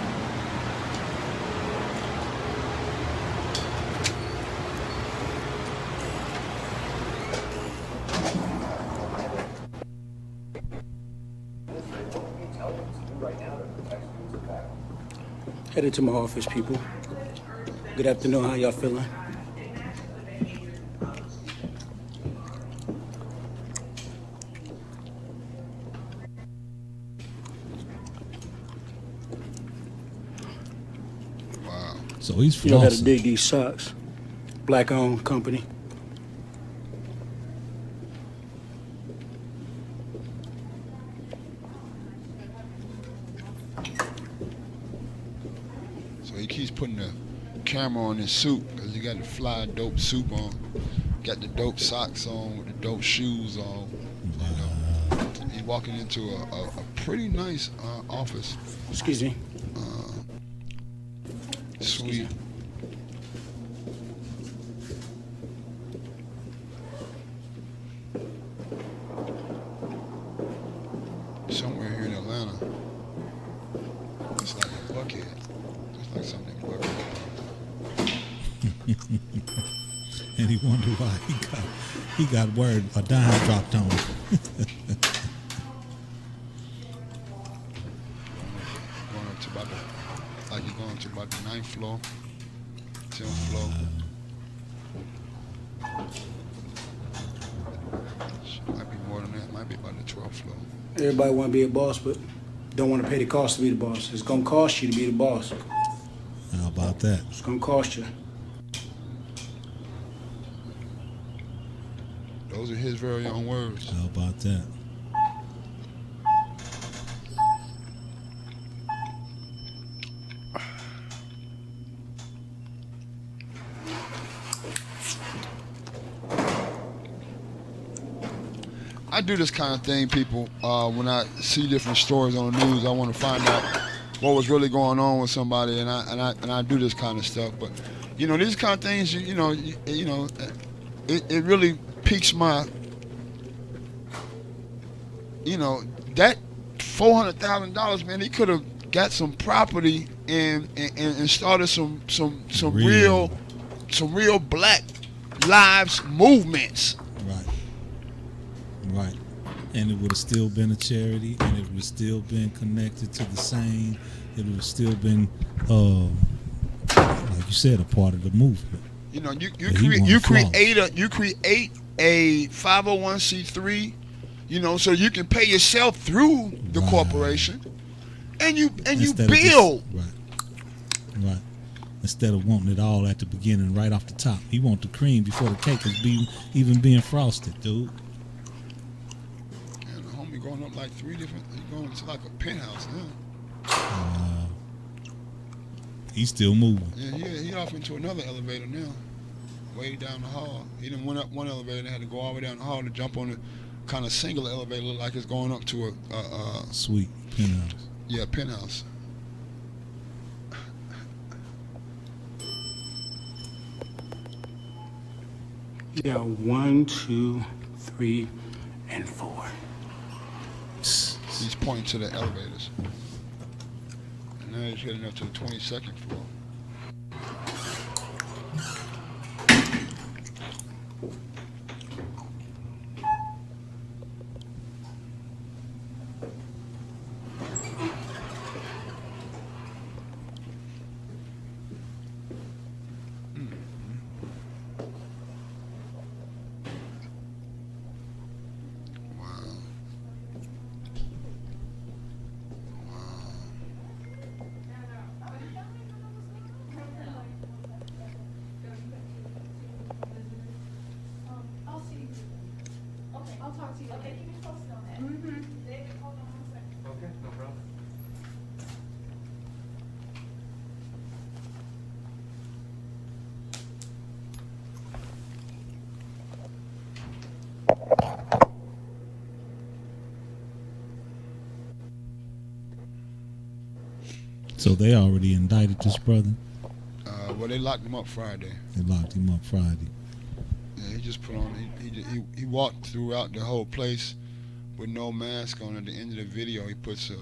Headed to my office, people. Good afternoon. How y'all feeling? Wow. So he's You don't gotta flossing. dig these socks. Black-owned company. So he keeps putting the camera on his suit because he got the fly dope suit on, got the dope socks on with the dope shoes on. You know, he's walking into a pretty nice office, Excuse me. suite. Somewhere here in Atlanta. It's like a bucket. It's like something bucket. And he wondered why he got word a dime dropped on him. Going up to about like you're going to about the 9th floor, 10th floor. Might be more than that. Might be about the 12th floor. Everybody want to be a boss, but don't want to pay the cost to be the boss. It's gonna cost you to be the boss. How about that? It's gonna cost you. Those are his very own words. How about that? I do this kind of thing, people. When I see different stories on the news, I want to find out what was really going on with somebody, and I do this kind of stuff. But you know, these kind of things, it really piques my, that $400,000, man. He could have got some property and started some real Black Lives movements. Right. Right. And it would have still been a charity, and it would have still been connected to the same. It would have still been, like you said, a part of the movement. You know, you create a 501c3, you know, so you can pay yourself through the corporation, and you build. Right. Instead of wanting it all at the beginning, right off the top, you want the cream before the cake is even being frosted, dude. And the homie going up like 3 different. He's going to like a penthouse now. He's still moving. Yeah, he off into another elevator now, way down the hall. He done went up one elevator and had to go all the way down the hall to jump on the kind of single elevator, look like it's going up to a Suite penthouse. Yeah, penthouse. Yeah, 1, 2, 3, and 4. He's pointing to the elevators. And now he's getting up to the 22nd floor. I'll talk to you. Okay, keep me posted on that. David, hold on 1 second. Okay, no problem. So they already indicted this brother? Well, they locked him up Friday. They locked him up Friday. Yeah, he just put on. He walked throughout the whole place with no mask on. At the end of the video, he puts a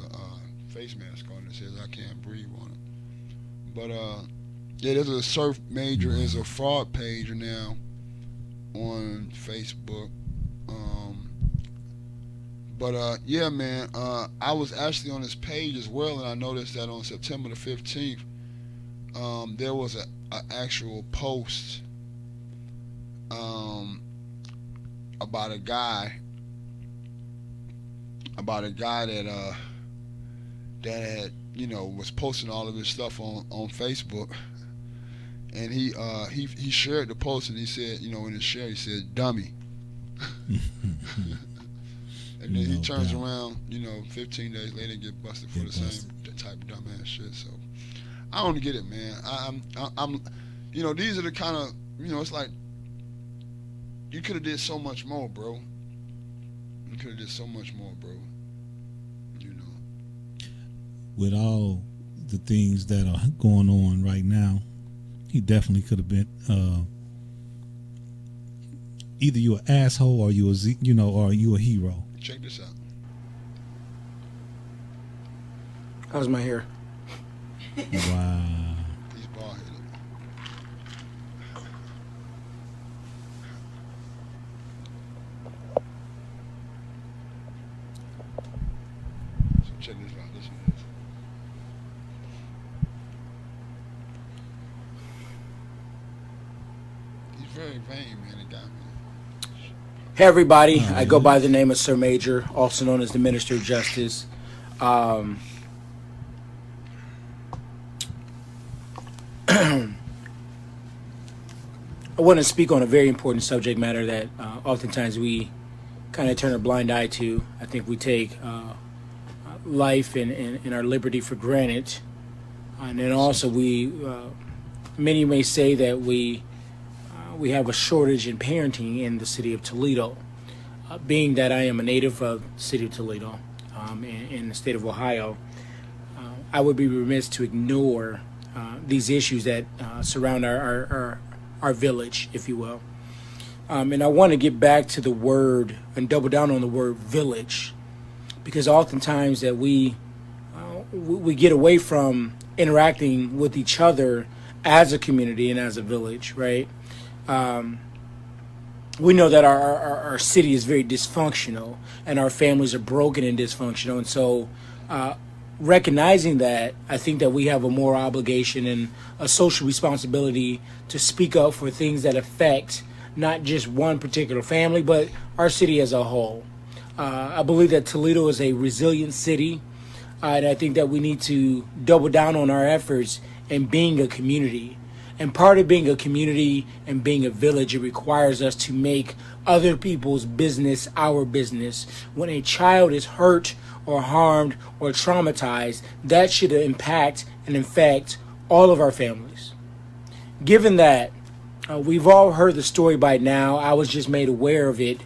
face mask on that says "I can't breathe" on it. But yeah, there's a surf major is a fraud page now on Facebook. But yeah, man, I was actually on this page as well, and I noticed that on September the 15th, there was a actual post about a guy that had, you know, was posting all of his stuff on Facebook, and he shared the post, and he said, you know, in his share he said dummy. And then he turns around, you know, 15 days later and get busted for the same type of dumbass shit. So I don't get it, man. I'm you know, these are the kind of, you know, it's like you could have did so much more, bro. You could have did so much more, bro. You know. With all the things that are going on right now, he definitely could have been either you an asshole or you or you a hero. Check this out. How's my hair? Wow. He's bald headed. So check this out. Listen to this. He's very vain, man. The guy, man. Hey everybody, I go by the name of Sir Major, also known as the Minister of Justice. I want to speak on a very important subject matter that oftentimes we kind of turn a blind eye to. I think we take life and our liberty for granted. And then also many may say that we have a shortage in parenting in the city of Toledo. Being that I am a native of the city of Toledo in the state of Ohio, I would be remiss to ignore these issues that surround our village, if you will. And I want to get back to the word and double down on the word village, because oftentimes that we we get away from interacting with each other as a community and as a village, right? We know that our city is very dysfunctional and our families are broken and dysfunctional. And so recognizing that, I think that we have a moral obligation and a social responsibility to speak up for things that affect not just one particular family, but our city as a whole. I believe that Toledo is a resilient city, and I think that we need to double down on our efforts in being a community. And part of being a community and being a village, it requires us to make other people's business our business. When a child is hurt or harmed or traumatized, that should impact and infect all of our families. Given that, we've all heard the story by now. I was just made aware of it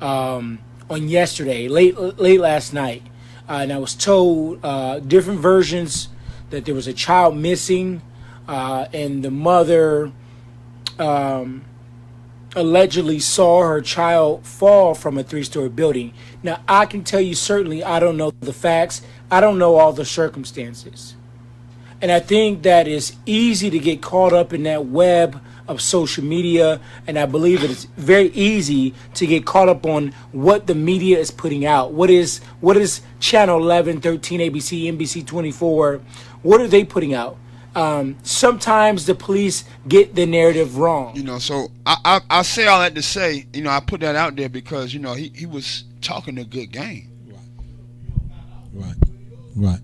on yesterday, late last night. And I was told different versions that there was a child missing, and the mother allegedly saw her child fall from a 3-story building. Now, I can tell you certainly I don't know the facts. I don't know all the circumstances. And I think that it's easy to get caught up in that web of social media, and I believe that it's very easy to get caught up on what the media is putting out. What is Channel 11, 13, ABC, NBC 24, what are they putting out? Sometimes the police get the narrative wrong. So I say all that to say, I put that out there because, he was talking a good game. Right.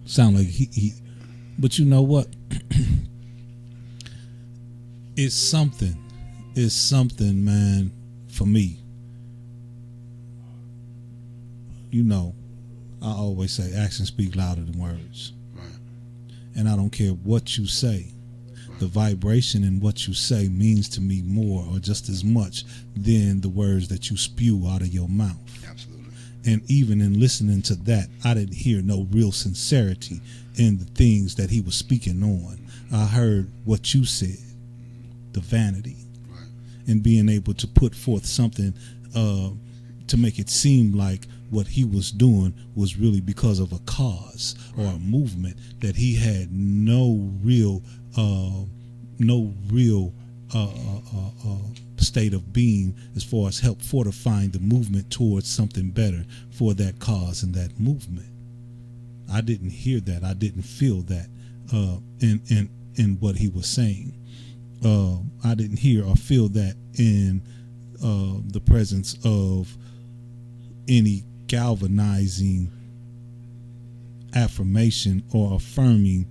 Sound like he but you know what? It's something, man, for me. I always say actions speak louder than words. Right. And I don't care what you say. The vibration in what you say means to me more or just as much than the words that you spew out of your mouth. Absolutely. And even in listening to that, I didn't hear no real sincerity in the things that he was speaking on. I heard what you said, the vanity, right, and being able to put forth something to make it seem like what he was doing was really because of a cause or a movement that he had no real state of being as far as help fortifying the movement towards something better for that cause and that movement. I didn't hear that. I didn't feel that in what he was saying. I didn't hear or feel that in the presence of any galvanizing affirmation or affirming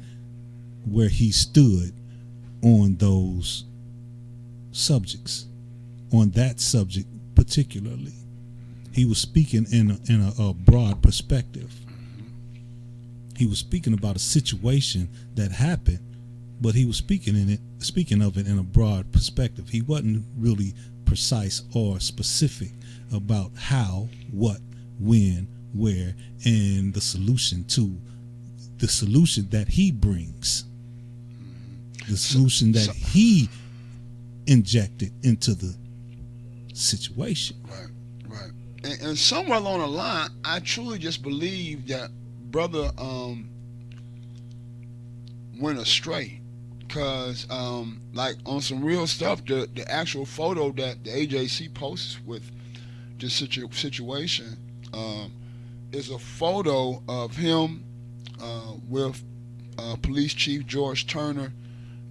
where he stood on those subjects, on that subject particularly. He was speaking in a broad perspective. He was speaking about a situation that happened, but he was speaking of it in a broad perspective. He wasn't really precise or specific about how, what, when, where, and the solution that he brings, the solution that he injected into the situation. Right. And somewhere along the line, I truly just believe that brother went astray. Because, like, on some real stuff, the actual photo that the AJC posts with this situation is a photo of him with Police Chief George Turner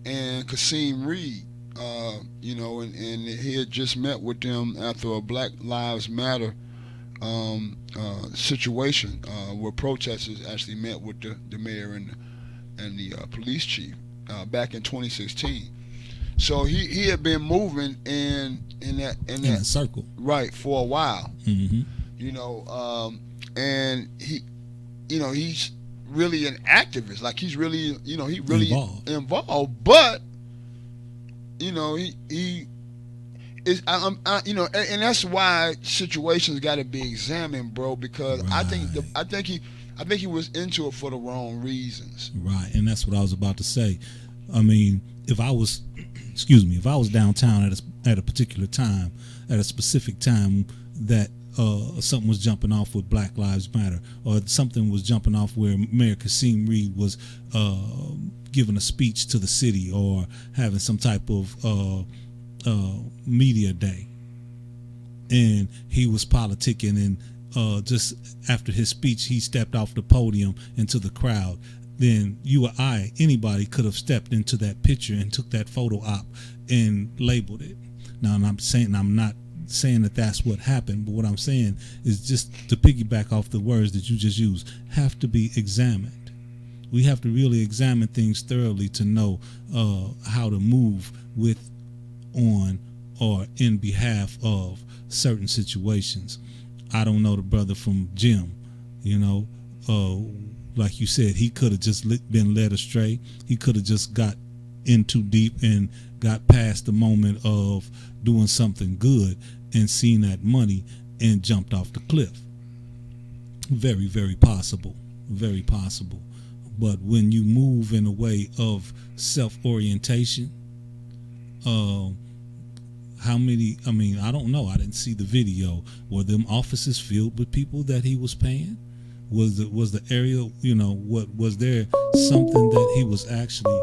and Kasim Reed, and he had just met with them after a Black Lives Matter situation where protesters actually met with the mayor and the police chief. Back in 2016, so he had been moving in that circle, right, for a while. Mm-hmm. And he's really an activist. Like, he's really, he really involved. But he is, and that's why situations got to be examined, bro. Because right. I think he was into it for the wrong reasons. Right, and that's what I was about to say. I mean, if I was downtown at a particular time, at a specific time that something was jumping off with Black Lives Matter, or something was jumping off where Mayor Kasim Reed was giving a speech to the city, or having some type of media day, and he was politicking, and just after his speech he stepped off the podium into the crowd, then you or I, anybody, could have stepped into that picture and took that photo op and labeled it. Now, I'm not saying that that's what happened, but what I'm saying is, just to piggyback off the words that you just used, have to be examined. We have to really examine things thoroughly to know how to move with, on, or in behalf of certain situations. I don't know the brother from Jim, like you said, he could have just been led astray. He could have just got in too deep and got past the moment of doing something good and seen that money and jumped off the cliff. Very, very possible. Very possible. But when you move in a way of self-orientation, how many, I don't know. I didn't see the video. Were them offices filled with people that he was paying? Was the area, what was there something that he was actually,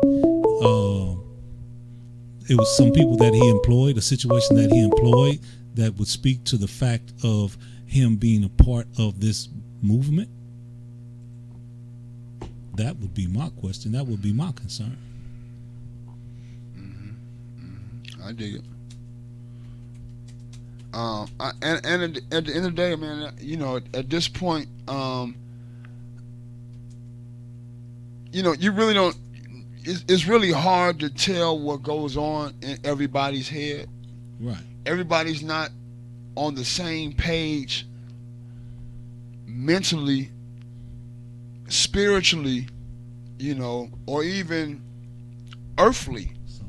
it was some people that he employed, a situation that he employed that would speak to the fact of him being a part of this movement? That would be my question. That would be my concern. I dig it. And at the end of the day, man, at this point, you really don't. It's really hard to tell what goes on in everybody's head. Right. Everybody's not on the same page mentally, spiritually, or even earthly. So,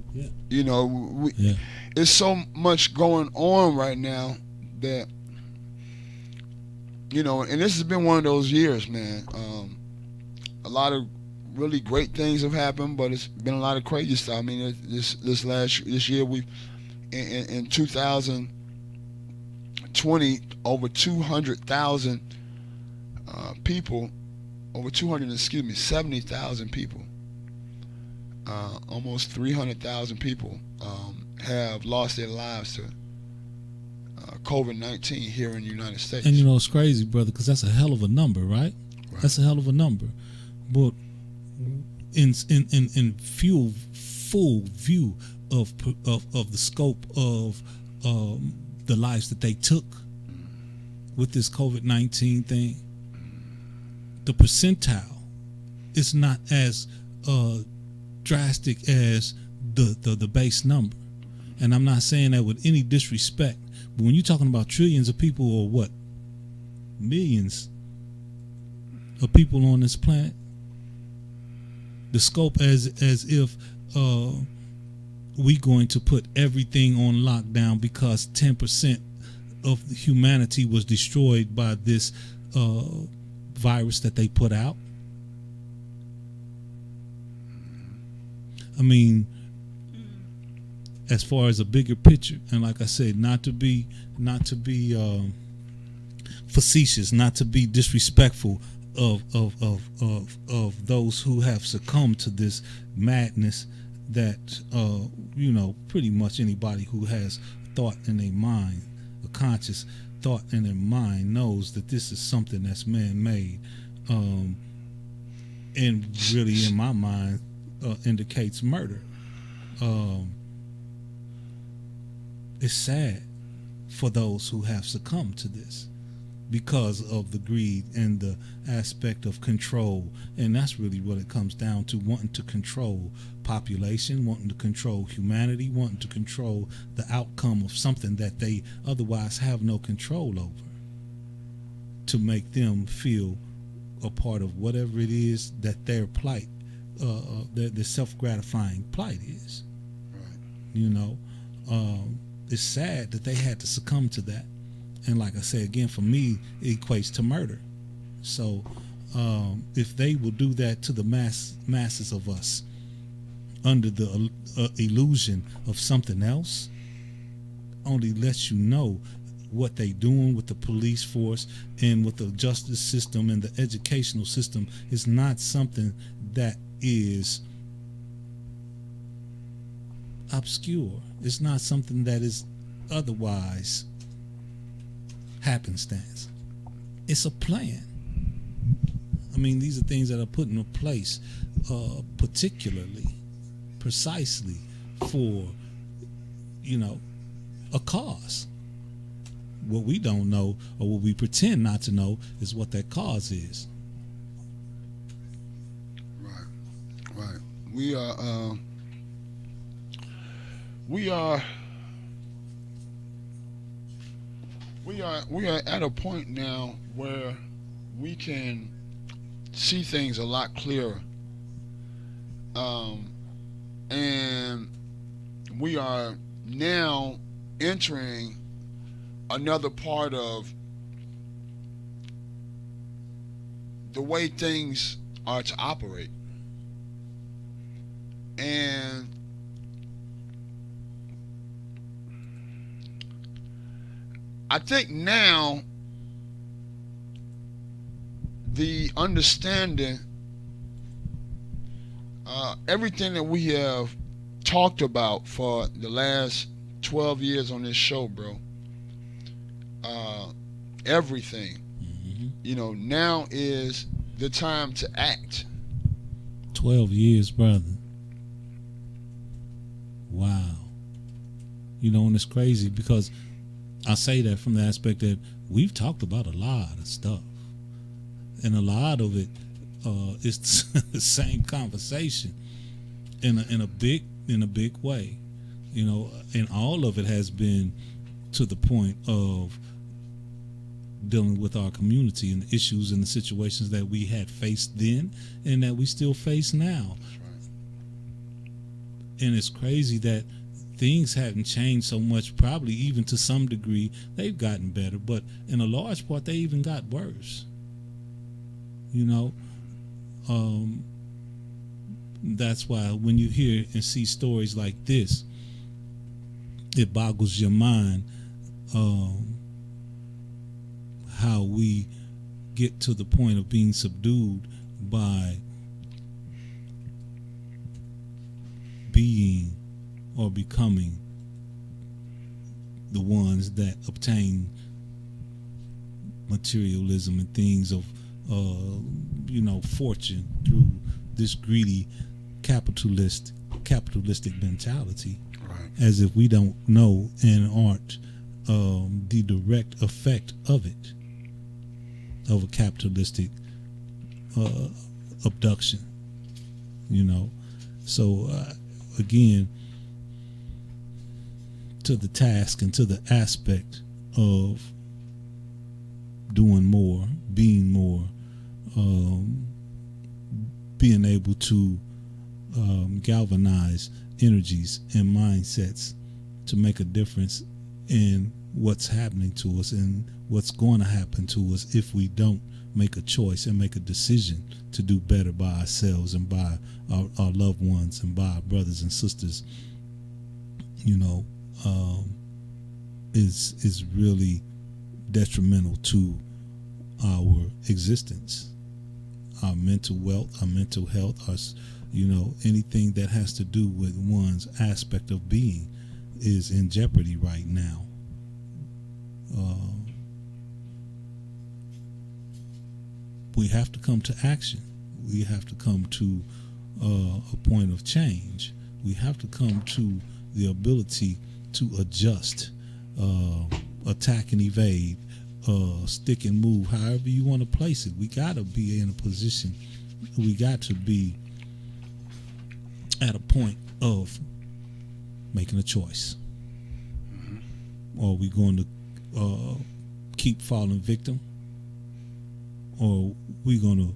yeah. It's so much going on right now that, and this has been one of those years, man. A lot of really great things have happened, but it's been a lot of crazy stuff. I mean, this year, we in 2020, over 200,000 people, over 70,000 people, almost 300,000 people have lost their lives to COVID-19 here in the United States. And it's crazy, brother, because that's a hell of a number, right? That's a hell of a number. But in full view of the scope of the lives that they took with this COVID-19 thing, the percentile is not as drastic as the base number. And I'm not saying that with any disrespect, but when you're talking about trillions of people, or what, millions of people on this planet, the scope as if we going to put everything on lockdown because 10% of humanity was destroyed by this virus that they put out. I mean, as far as a bigger picture, and like I said, not to be facetious, not to be disrespectful of those who have succumbed to this madness, that pretty much anybody who has thought in their mind, a conscious thought in their mind, knows that this is something that's man-made, and really, in my mind, indicates murder. It's sad for those who have succumbed to this because of the greed and the aspect of control. And that's really what it comes down to, wanting to control population, wanting to control humanity, wanting to control the outcome of something that they otherwise have no control over, to make them feel a part of whatever it is that their plight, their self-gratifying plight is. Right. It's sad that they had to succumb to that. And like I say again, for me, it equates to murder. So if they will do that to the masses of us under the illusion of something else, only lets you know what they doing with the police force and with the justice system and the educational system is not something that is obscure. It's not something that is otherwise happenstance. It's a plan. I mean, these are things that are put into place precisely for, a cause. What we don't know, or what we pretend not to know, is what that cause is. Right. We are at a point now where we can see things a lot clearer, and we are now entering another part of the way things are to operate. And I think now the understanding, everything that we have talked about for the last 12 years on this show, bro, everything, now is the time to act. 12 years, brother. Wow. And it's crazy because I say that from the aspect that we've talked about a lot of stuff, and a lot of it is the same conversation in a big way, and all of it has been to the point of dealing with our community and the issues and the situations that we had faced then and that we still face now. That's right. And it's crazy that things haven't changed so much. Probably even to some degree they've gotten better, but in a large part they even got worse. That's why when you hear and see stories like this, it boggles your mind how we get to the point of being subdued by being or becoming the ones that obtain materialism and things of fortune through this greedy capitalistic mentality. Right. As if we don't know and aren't the direct effect of it, of a capitalistic abduction. So again, to the task and to the aspect of doing more, being more, being able to galvanize energies and mindsets to make a difference in what's happening to us and what's going to happen to us if we don't make a choice and make a decision to do better by ourselves and by our loved ones and by our brothers and sisters, is really detrimental to our existence, our mental wealth, our mental health, anything that has to do with one's aspect of being is in jeopardy right now. We have to come to action. We have to come to a point of change. We have to come to the ability to adjust, attack and evade, stick and move, however you want to place it. We got to be in a position, we got to be at a point of making a choice. Are we going to keep falling victim, or we going to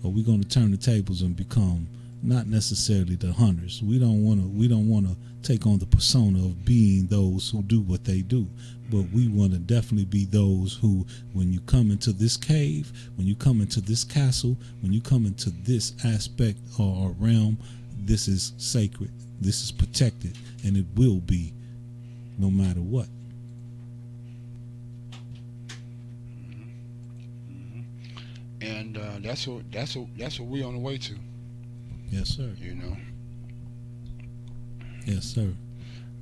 are we going to turn the tables and become not necessarily the hunters? We don't want to take on the persona of being those who do what they do, but we want to definitely be those who, when you come into this cave, when you come into this castle, when you come into this aspect or realm, this is sacred, this is protected, and it will be no matter what. And that's what we on the way to. Yes, sir. You know. Yes, sir.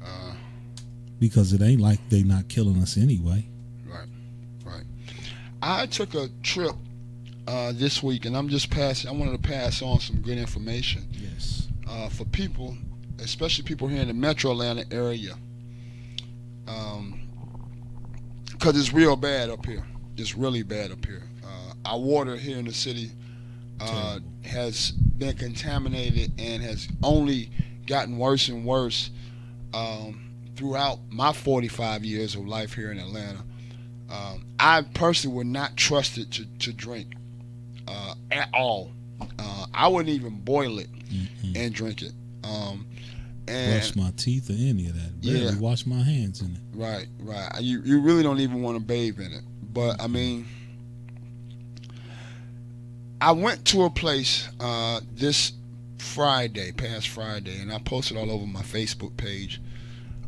Uh, Because it ain't like they not killing us anyway. right. I took a trip this week, and I'm just passing. I wanted to pass on some good information Yes. for people, especially people here in the Metro Atlanta area, because it's real bad up here. It's really bad up here. Our water here in the city has been contaminated and has only gotten worse and worse throughout my 45 years of life here in Atlanta. I personally would not trust it to drink at all. I wouldn't even boil it and drink it. And Brush my teeth or any of that. Barely Yeah. wash my hands in it. right. You really don't even want to bathe in it. But I mean, I went to a place this past Friday, and I posted all over my Facebook page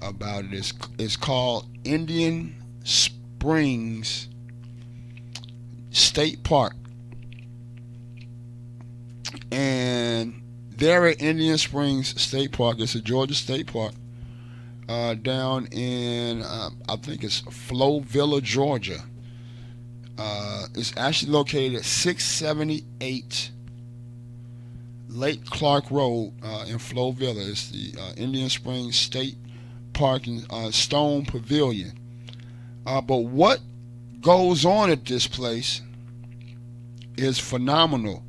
about it. It's called Indian Springs State Park. And there at Indian Springs State Park, it's a Georgia state park, down in, I think it's Flowvilla, Georgia. It's actually located at 678 Lake Clark Road in Flowvilla. It's the Indian Springs State Park and Stone Pavilion. But what goes on at this place is phenomenal.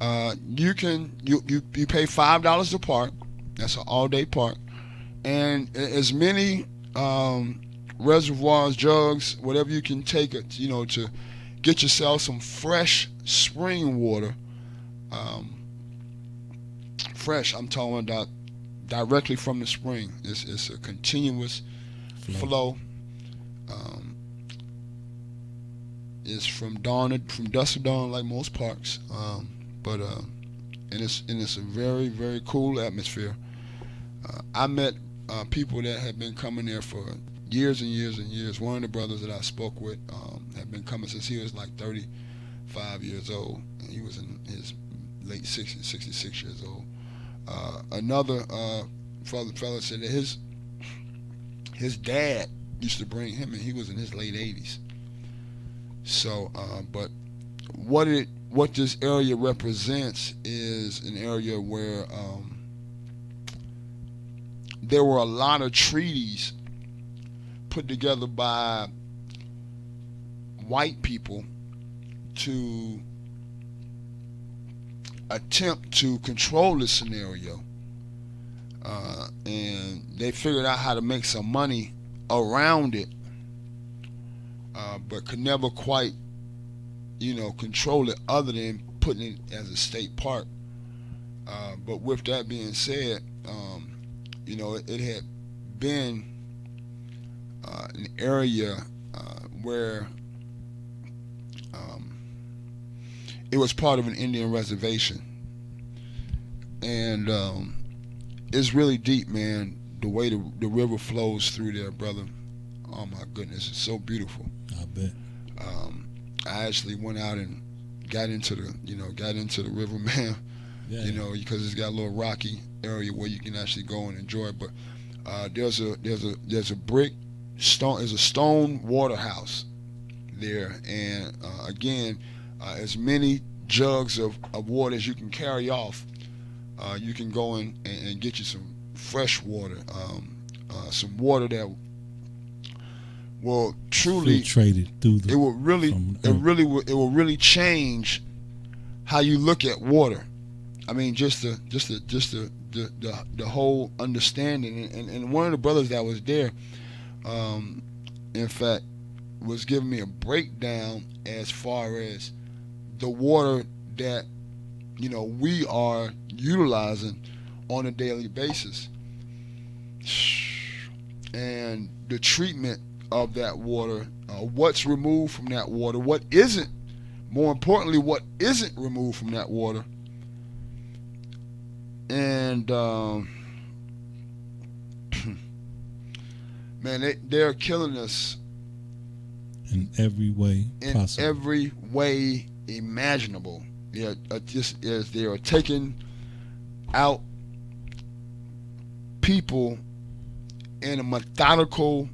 You pay $5 to park. That's an all-day park, and as many reservoirs, jugs, whatever you can take it, to get yourself some fresh spring water. Fresh, I'm talking about directly from the spring. It's a continuous flow. It's from dusk to dawn, like most parks. But it's a very, very cool atmosphere. I met people that have been coming there for years and years and years. One of the brothers that I spoke with had been coming since he was like 35 years old, and he was in his late 60s, 66 years old. Another fella said that his dad used to bring him, and he was in his late 80s. So, but what this area represents is an area where there were a lot of treaties put together by white people to attempt to control this scenario, and they figured out how to make some money around it, but could never quite control it other than putting it as a state park. But with that being said, it had been an area where it was part of an Indian reservation, and it's really deep, man. The way the river flows through there, brother. Oh my goodness, it's so beautiful. I bet. I actually went out and got into the river, man. Yeah. Because it's got a little rocky area where you can actually go and enjoy it. But there's a brick stone, there's a stone water house there, and again, as many jugs of water as you can carry off, you can go in and get you some fresh water, some water that will truly filtrated through the. It will really change how you look at water. I mean, just the whole understanding. And one of the brothers that was there, in fact, was giving me a breakdown as far as the water that we are utilizing on a daily basis, and the treatment of that water, what's removed from that water, what isn't, more importantly, what isn't removed from that water. And Man, they're killing us in every way in possible. every way imaginable. They are taking out people in a methodical.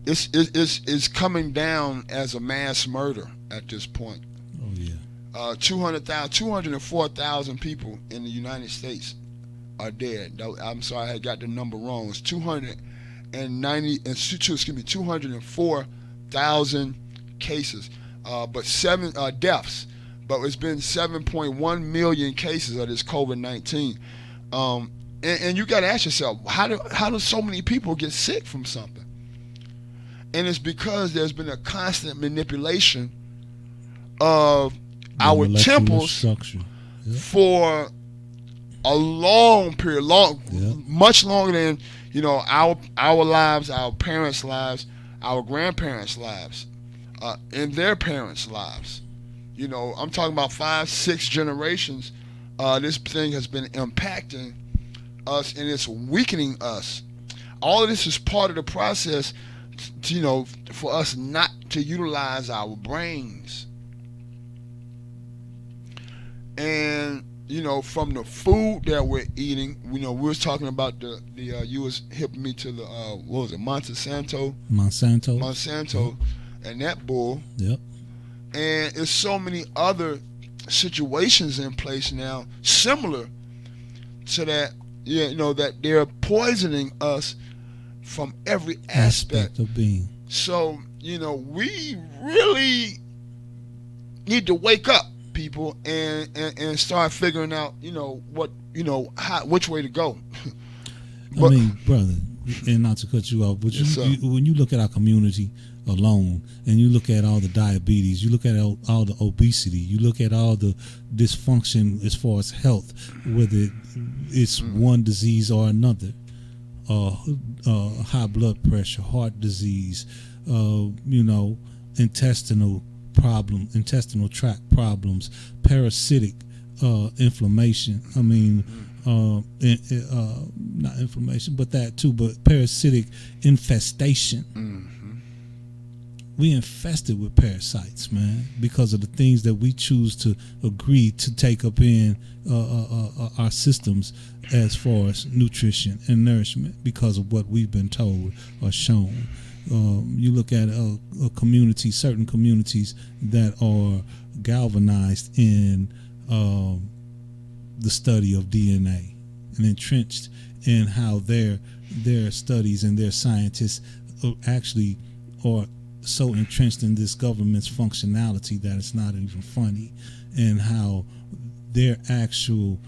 It's coming down as a mass murder at this point. Oh yeah. 204,000 people in the United States are dead. I'm sorry, I got the number wrong. It's 204,000 cases, but 7 deaths. But it's been 7.1 million cases of this COVID-19. And you got to ask yourself, how do so many people get sick from something? And it's because there's been a constant manipulation of our temples structure. Yep. For a long period, Yep. much longer than our lives, our parents' lives, our grandparents' lives, and their parents' lives. I'm talking about 5-6 generations. This thing has been impacting us, and it's weakening us. All of this is part of the process, for us not to utilize our brains. And from the food that we're eating, we was talking about you was hipping me to the what was it, Monsanto, and that bull. Yep. And there's so many other situations in place now similar to that. That they're poisoning us from every aspect of being. So we really need to wake up, people, and start figuring out which way to go. I mean, brother, and not to cut you off, but Yes, when you look at our community alone, and you look at all the diabetes, you look at all the obesity, you look at all the dysfunction as far as health, whether it's one disease or another, high blood pressure, heart disease, intestinal tract problems, parasitic inflammation. I mean, not inflammation, but that too, but parasitic infestation. We infested with parasites, man, because of the things that we choose to agree to take up in our systems as far as nutrition and nourishment, because of what we've been told or shown. You look at a community, certain communities that are galvanized in the study of DNA and entrenched in how their studies and their scientists actually are so entrenched in this government's functionality that it's not even funny, and how their actual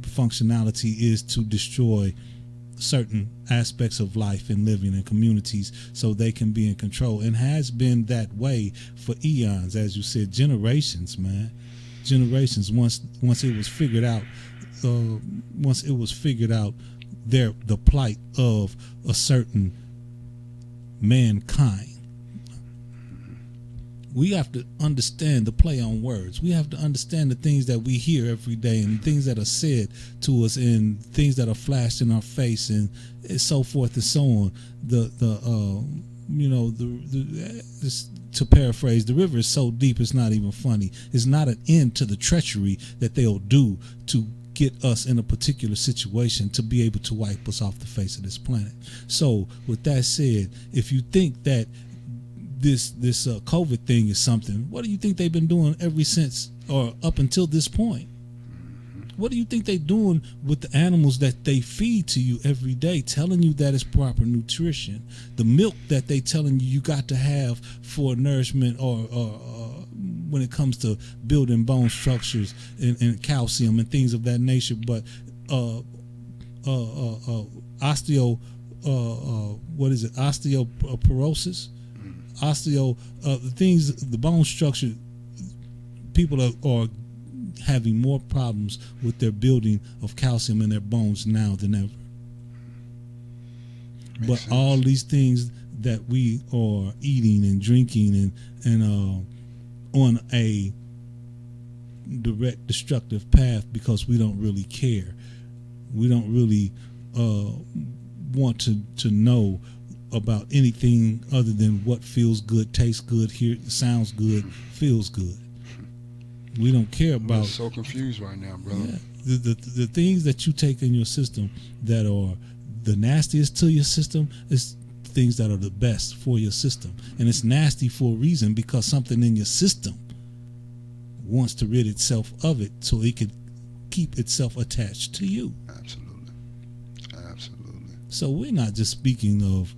functionality is to destroy certain aspects of life and living in communities so they can be in control, and has been that way for eons, as you said, generations, man. Generations. Once it was figured out, the plight of a certain mankind. We have to understand the play on words. We have to understand the things that we hear every day, and things that are said to us, and things that are flashed in our face, and so forth and so on. To paraphrase, the river is so deep it's not even funny. It's not an end to the treachery that they'll do to get us in a particular situation to be able to wipe us off the face of this planet. So, with that said, if you think that this COVID thing is something, what do you think they've been doing ever since, or up until this point? What do you think they're doing with the animals that they feed to you every day, telling you that it's proper nutrition? The milk that they telling you got to have for nourishment, or when it comes to building bone structures and calcium and things of that nature. But osteoporosis, the bone structure, people are having more problems with their building of calcium in their bones now than ever. But sense. All these things that we are eating and drinking and on a direct destructive path, because we don't really care. We don't really want to know about anything other than what feels good, tastes good, sounds good, feels good. We don't care I'm about so confused right now, brother. the things that you take in your system that are the nastiest to your system is things that are the best for your system. And it's nasty for a reason, because something in your system wants to rid itself of it so it could keep itself attached to you. Absolutely. So we're not just speaking of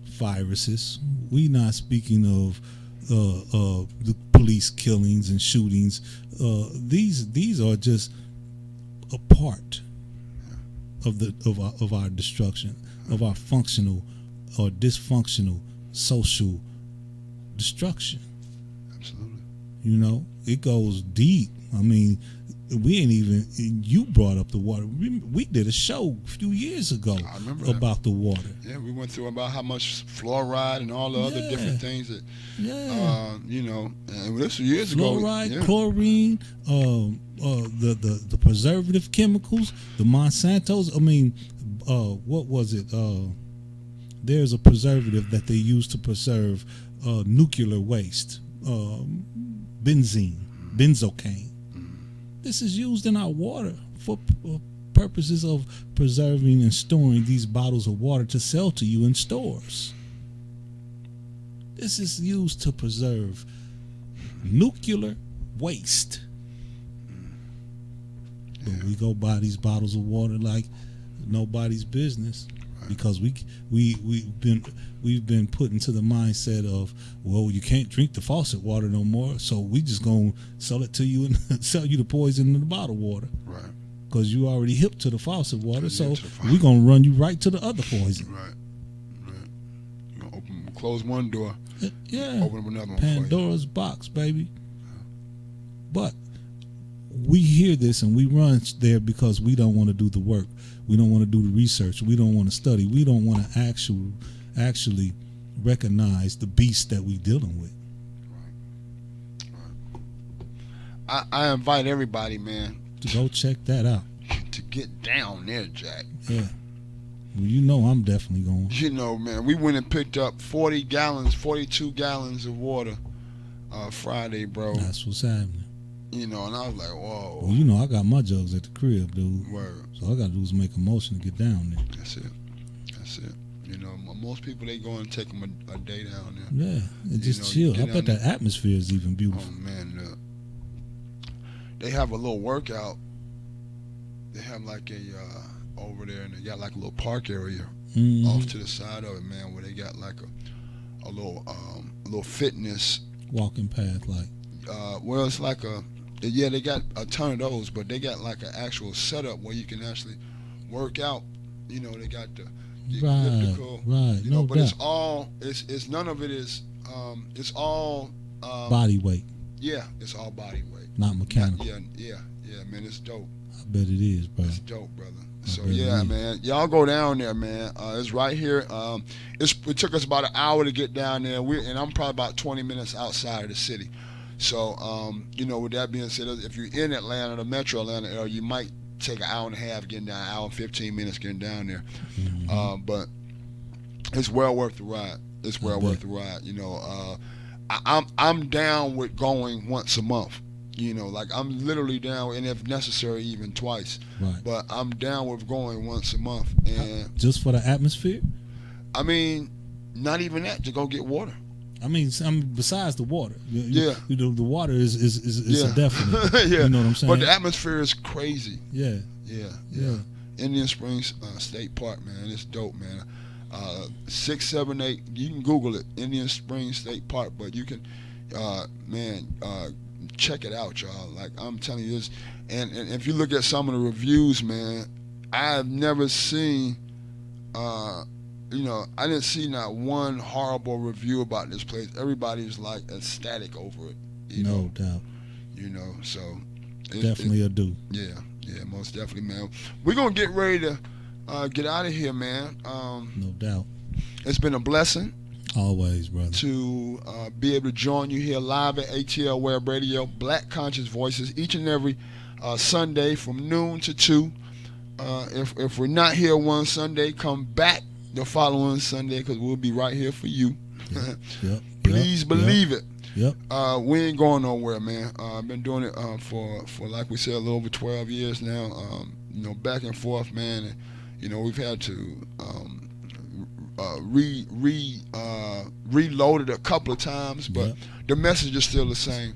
viruses. We're not speaking of the police killings and shootings. These are just a part of our destruction, of our functional or dysfunctional social destruction. Absolutely. You know, it goes deep. I mean, we ain't even. You brought up the water. We did a show a few years ago I remember about the water. Yeah, we went through about how much fluoride and all the other different things that, you know, and this was years ago. Fluoride, chlorine, the preservative chemicals, the Monsantos. I mean, what was it? There's a preservative that they use to preserve nuclear waste, benzocaine. This is used in our water for purposes of preserving and storing these bottles of water to sell to you in stores. This is used to preserve nuclear waste. But we go buy these bottles of water like nobody's business, because we've been put into the mindset of, well, you can't drink the faucet water no more, so we just gonna sell it to you and sell you the poison in the bottled water. Right. Because you already hip to the faucet water, so we're gonna run you right to the other poison. Right. You're gonna close one door. Yeah. Open up another one. Pandora's box, baby. But we hear this and we run there because we don't want to do the work. We don't want to do the research. We don't want to study. We don't want to actually recognize the beast that we're dealing with. Right. I invite everybody, man, to go check that out. To get down there, Jack. Yeah. Well, you know I'm definitely going. You know, man, we went and picked up 42 gallons of water Friday, bro. That's what's happening. You know, and I was like, whoa. Well, you know, I got my jugs at the crib, dude. Word. So all I got to do is make a motion to get down there. That's it. You know, most people, they go and take them a day down there. Yeah, and just chill. I bet the atmosphere is even beautiful. Oh, man, look. They have a little workout. They have like over there, and they got like a little park area off to the side of it, man, where they got like a little fitness walking path, like. Well, it's like they got a ton of those, but they got like an actual setup where you can actually work out. You know, they got the elliptical, right? You know, no but doubt. it's all it's none of it is it's all body weight. Yeah, it's all body weight, not mechanical. Yeah, man, it's dope. I bet it is, bro. It's dope, brother. So yeah, man, y'all go down there, man. It's right here. It took us about an hour to get down there. And I'm probably about 20 minutes outside of the city. So, you know, with that being said, if you're in Atlanta, the metro Atlanta area, you might take an hour and a half getting down, an hour and 15 minutes getting down there. Mm-hmm. But it's well worth the ride. It's well worth the ride. You know, I'm down with going once a month. You know, like I'm literally down, and if necessary, even twice. Right. But I'm down with going once a month. And just for the atmosphere? I mean, not even that, to go get water. I mean, besides the water, the water is a definite. Yeah. You know what I'm saying? But the atmosphere is crazy. Yeah. Indian Springs State Park, man, it's dope, man. 678. You can Google it, Indian Springs State Park, but you can, check it out, y'all. Like I'm telling you this, and if you look at some of the reviews, man, I've never seen. I didn't see not one horrible review about this place. Everybody's like ecstatic over it. No doubt. You know, so definitely a do. Yeah, most definitely, man. We're gonna get ready to get out of here, man. No doubt. It's been a blessing. Always, brother. To be able to join you here live at ATL Web Radio, Black Conscious Voices, each and every Sunday from noon to 2. If we're not here one Sunday, come back the following Sunday because we'll be right here for you. Yep. Please believe it. Yep. We ain't going nowhere, man. I've been doing it for like we said, a little over 12 years now. Back and forth, man. And, we've had to reload it a couple of times, but the message is still the same.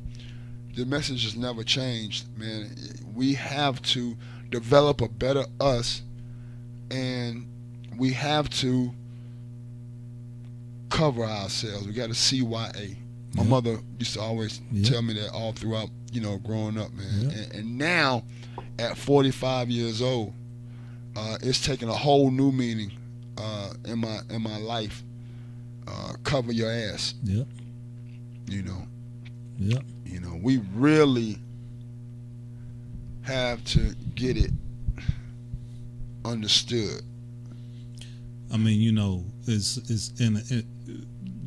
The message has never changed, man. We have to develop a better us, and we have to cover ourselves. We got to CYA. My mother used to always tell me that all throughout, growing up, man. And now, at 45 years old, it's taking a whole new meaning in my life. Cover your ass. Yep. Yep. We really have to get it understood. I mean, it's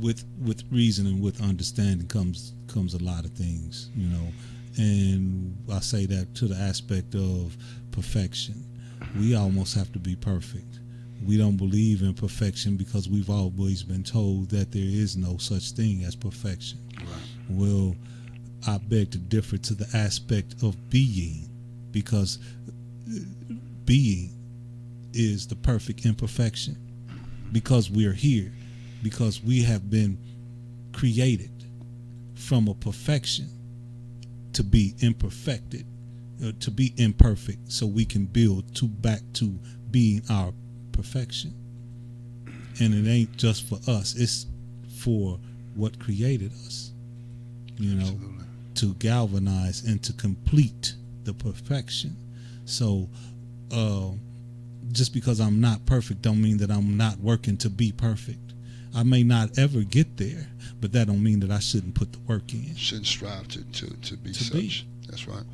with reason and with understanding comes a lot of things, and I say that to the aspect of perfection. We almost have to be perfect. We don't believe in perfection because we've always been told that there is no such thing as perfection. Right. Well, I beg to differ to the aspect of being, because being is the perfect imperfection, because we're here, because we have been created from a perfection to be imperfected, to be imperfect, so we can build back to being our perfection. And it ain't just for us, it's for what created us, Absolutely. to galvanize and to complete the perfection. So just because I'm not perfect don't mean that I'm not working to be perfect. I may not ever get there, but that don't mean that I shouldn't put the work in. Shouldn't strive to be such. That's right.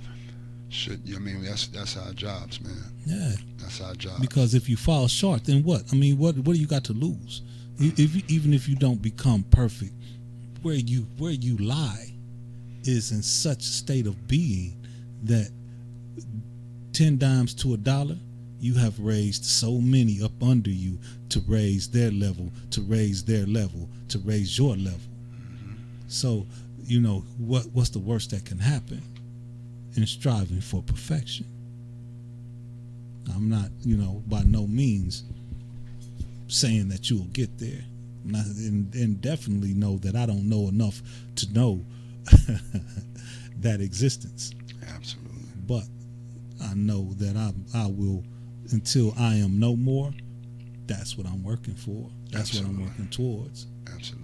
That's our jobs, man. Yeah. That's our jobs. Because if you fall short, then what? I mean, what do you got to lose? Even if you don't become perfect, where you lie is in such a state of being that 10 dimes to a dollar, you have raised so many up under you to raise their level, to raise their level, to raise your level. Mm-hmm. So, what's the worst that can happen in striving for perfection? I'm not, by no means saying that you'll get there. And definitely know that I don't know enough to know that existence. Absolutely. But I know that I will, until I am no more, that's what I'm working for. That's Absolutely. what I'm working towards. Absolutely.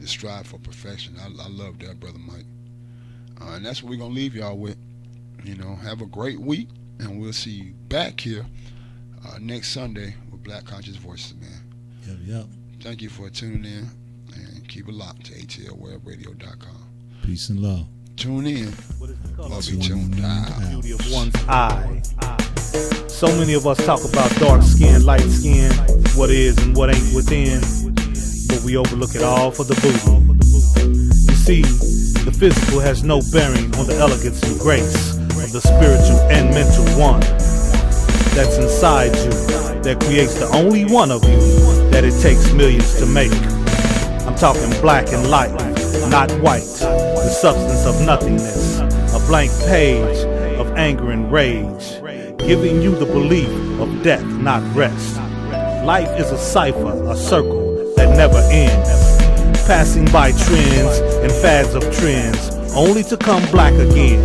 Strive for perfection. I love that, Brother Mike. And that's what we're going to leave y'all with. Have a great week, and we'll see you back here next Sunday with Black Conscious Voices, man. Yep. Thank you for tuning in, and keep it locked to atlwebradio.com. Peace and love. Tune in. Love you, tuned Beauty of one's eye. So many of us talk about dark skin, light skin, what is and what ain't within, but we overlook it all for the booty. You see, the physical has no bearing on the elegance and grace of the spiritual and mental one that's inside you, that creates the only one of you that it takes millions to make. I'm talking black and light, not white, the substance of nothingness, a blank page of anger and rage, giving you the belief of death, not rest. Life is a cipher, a circle that never ends, passing by trends and fads of trends, only to come black again.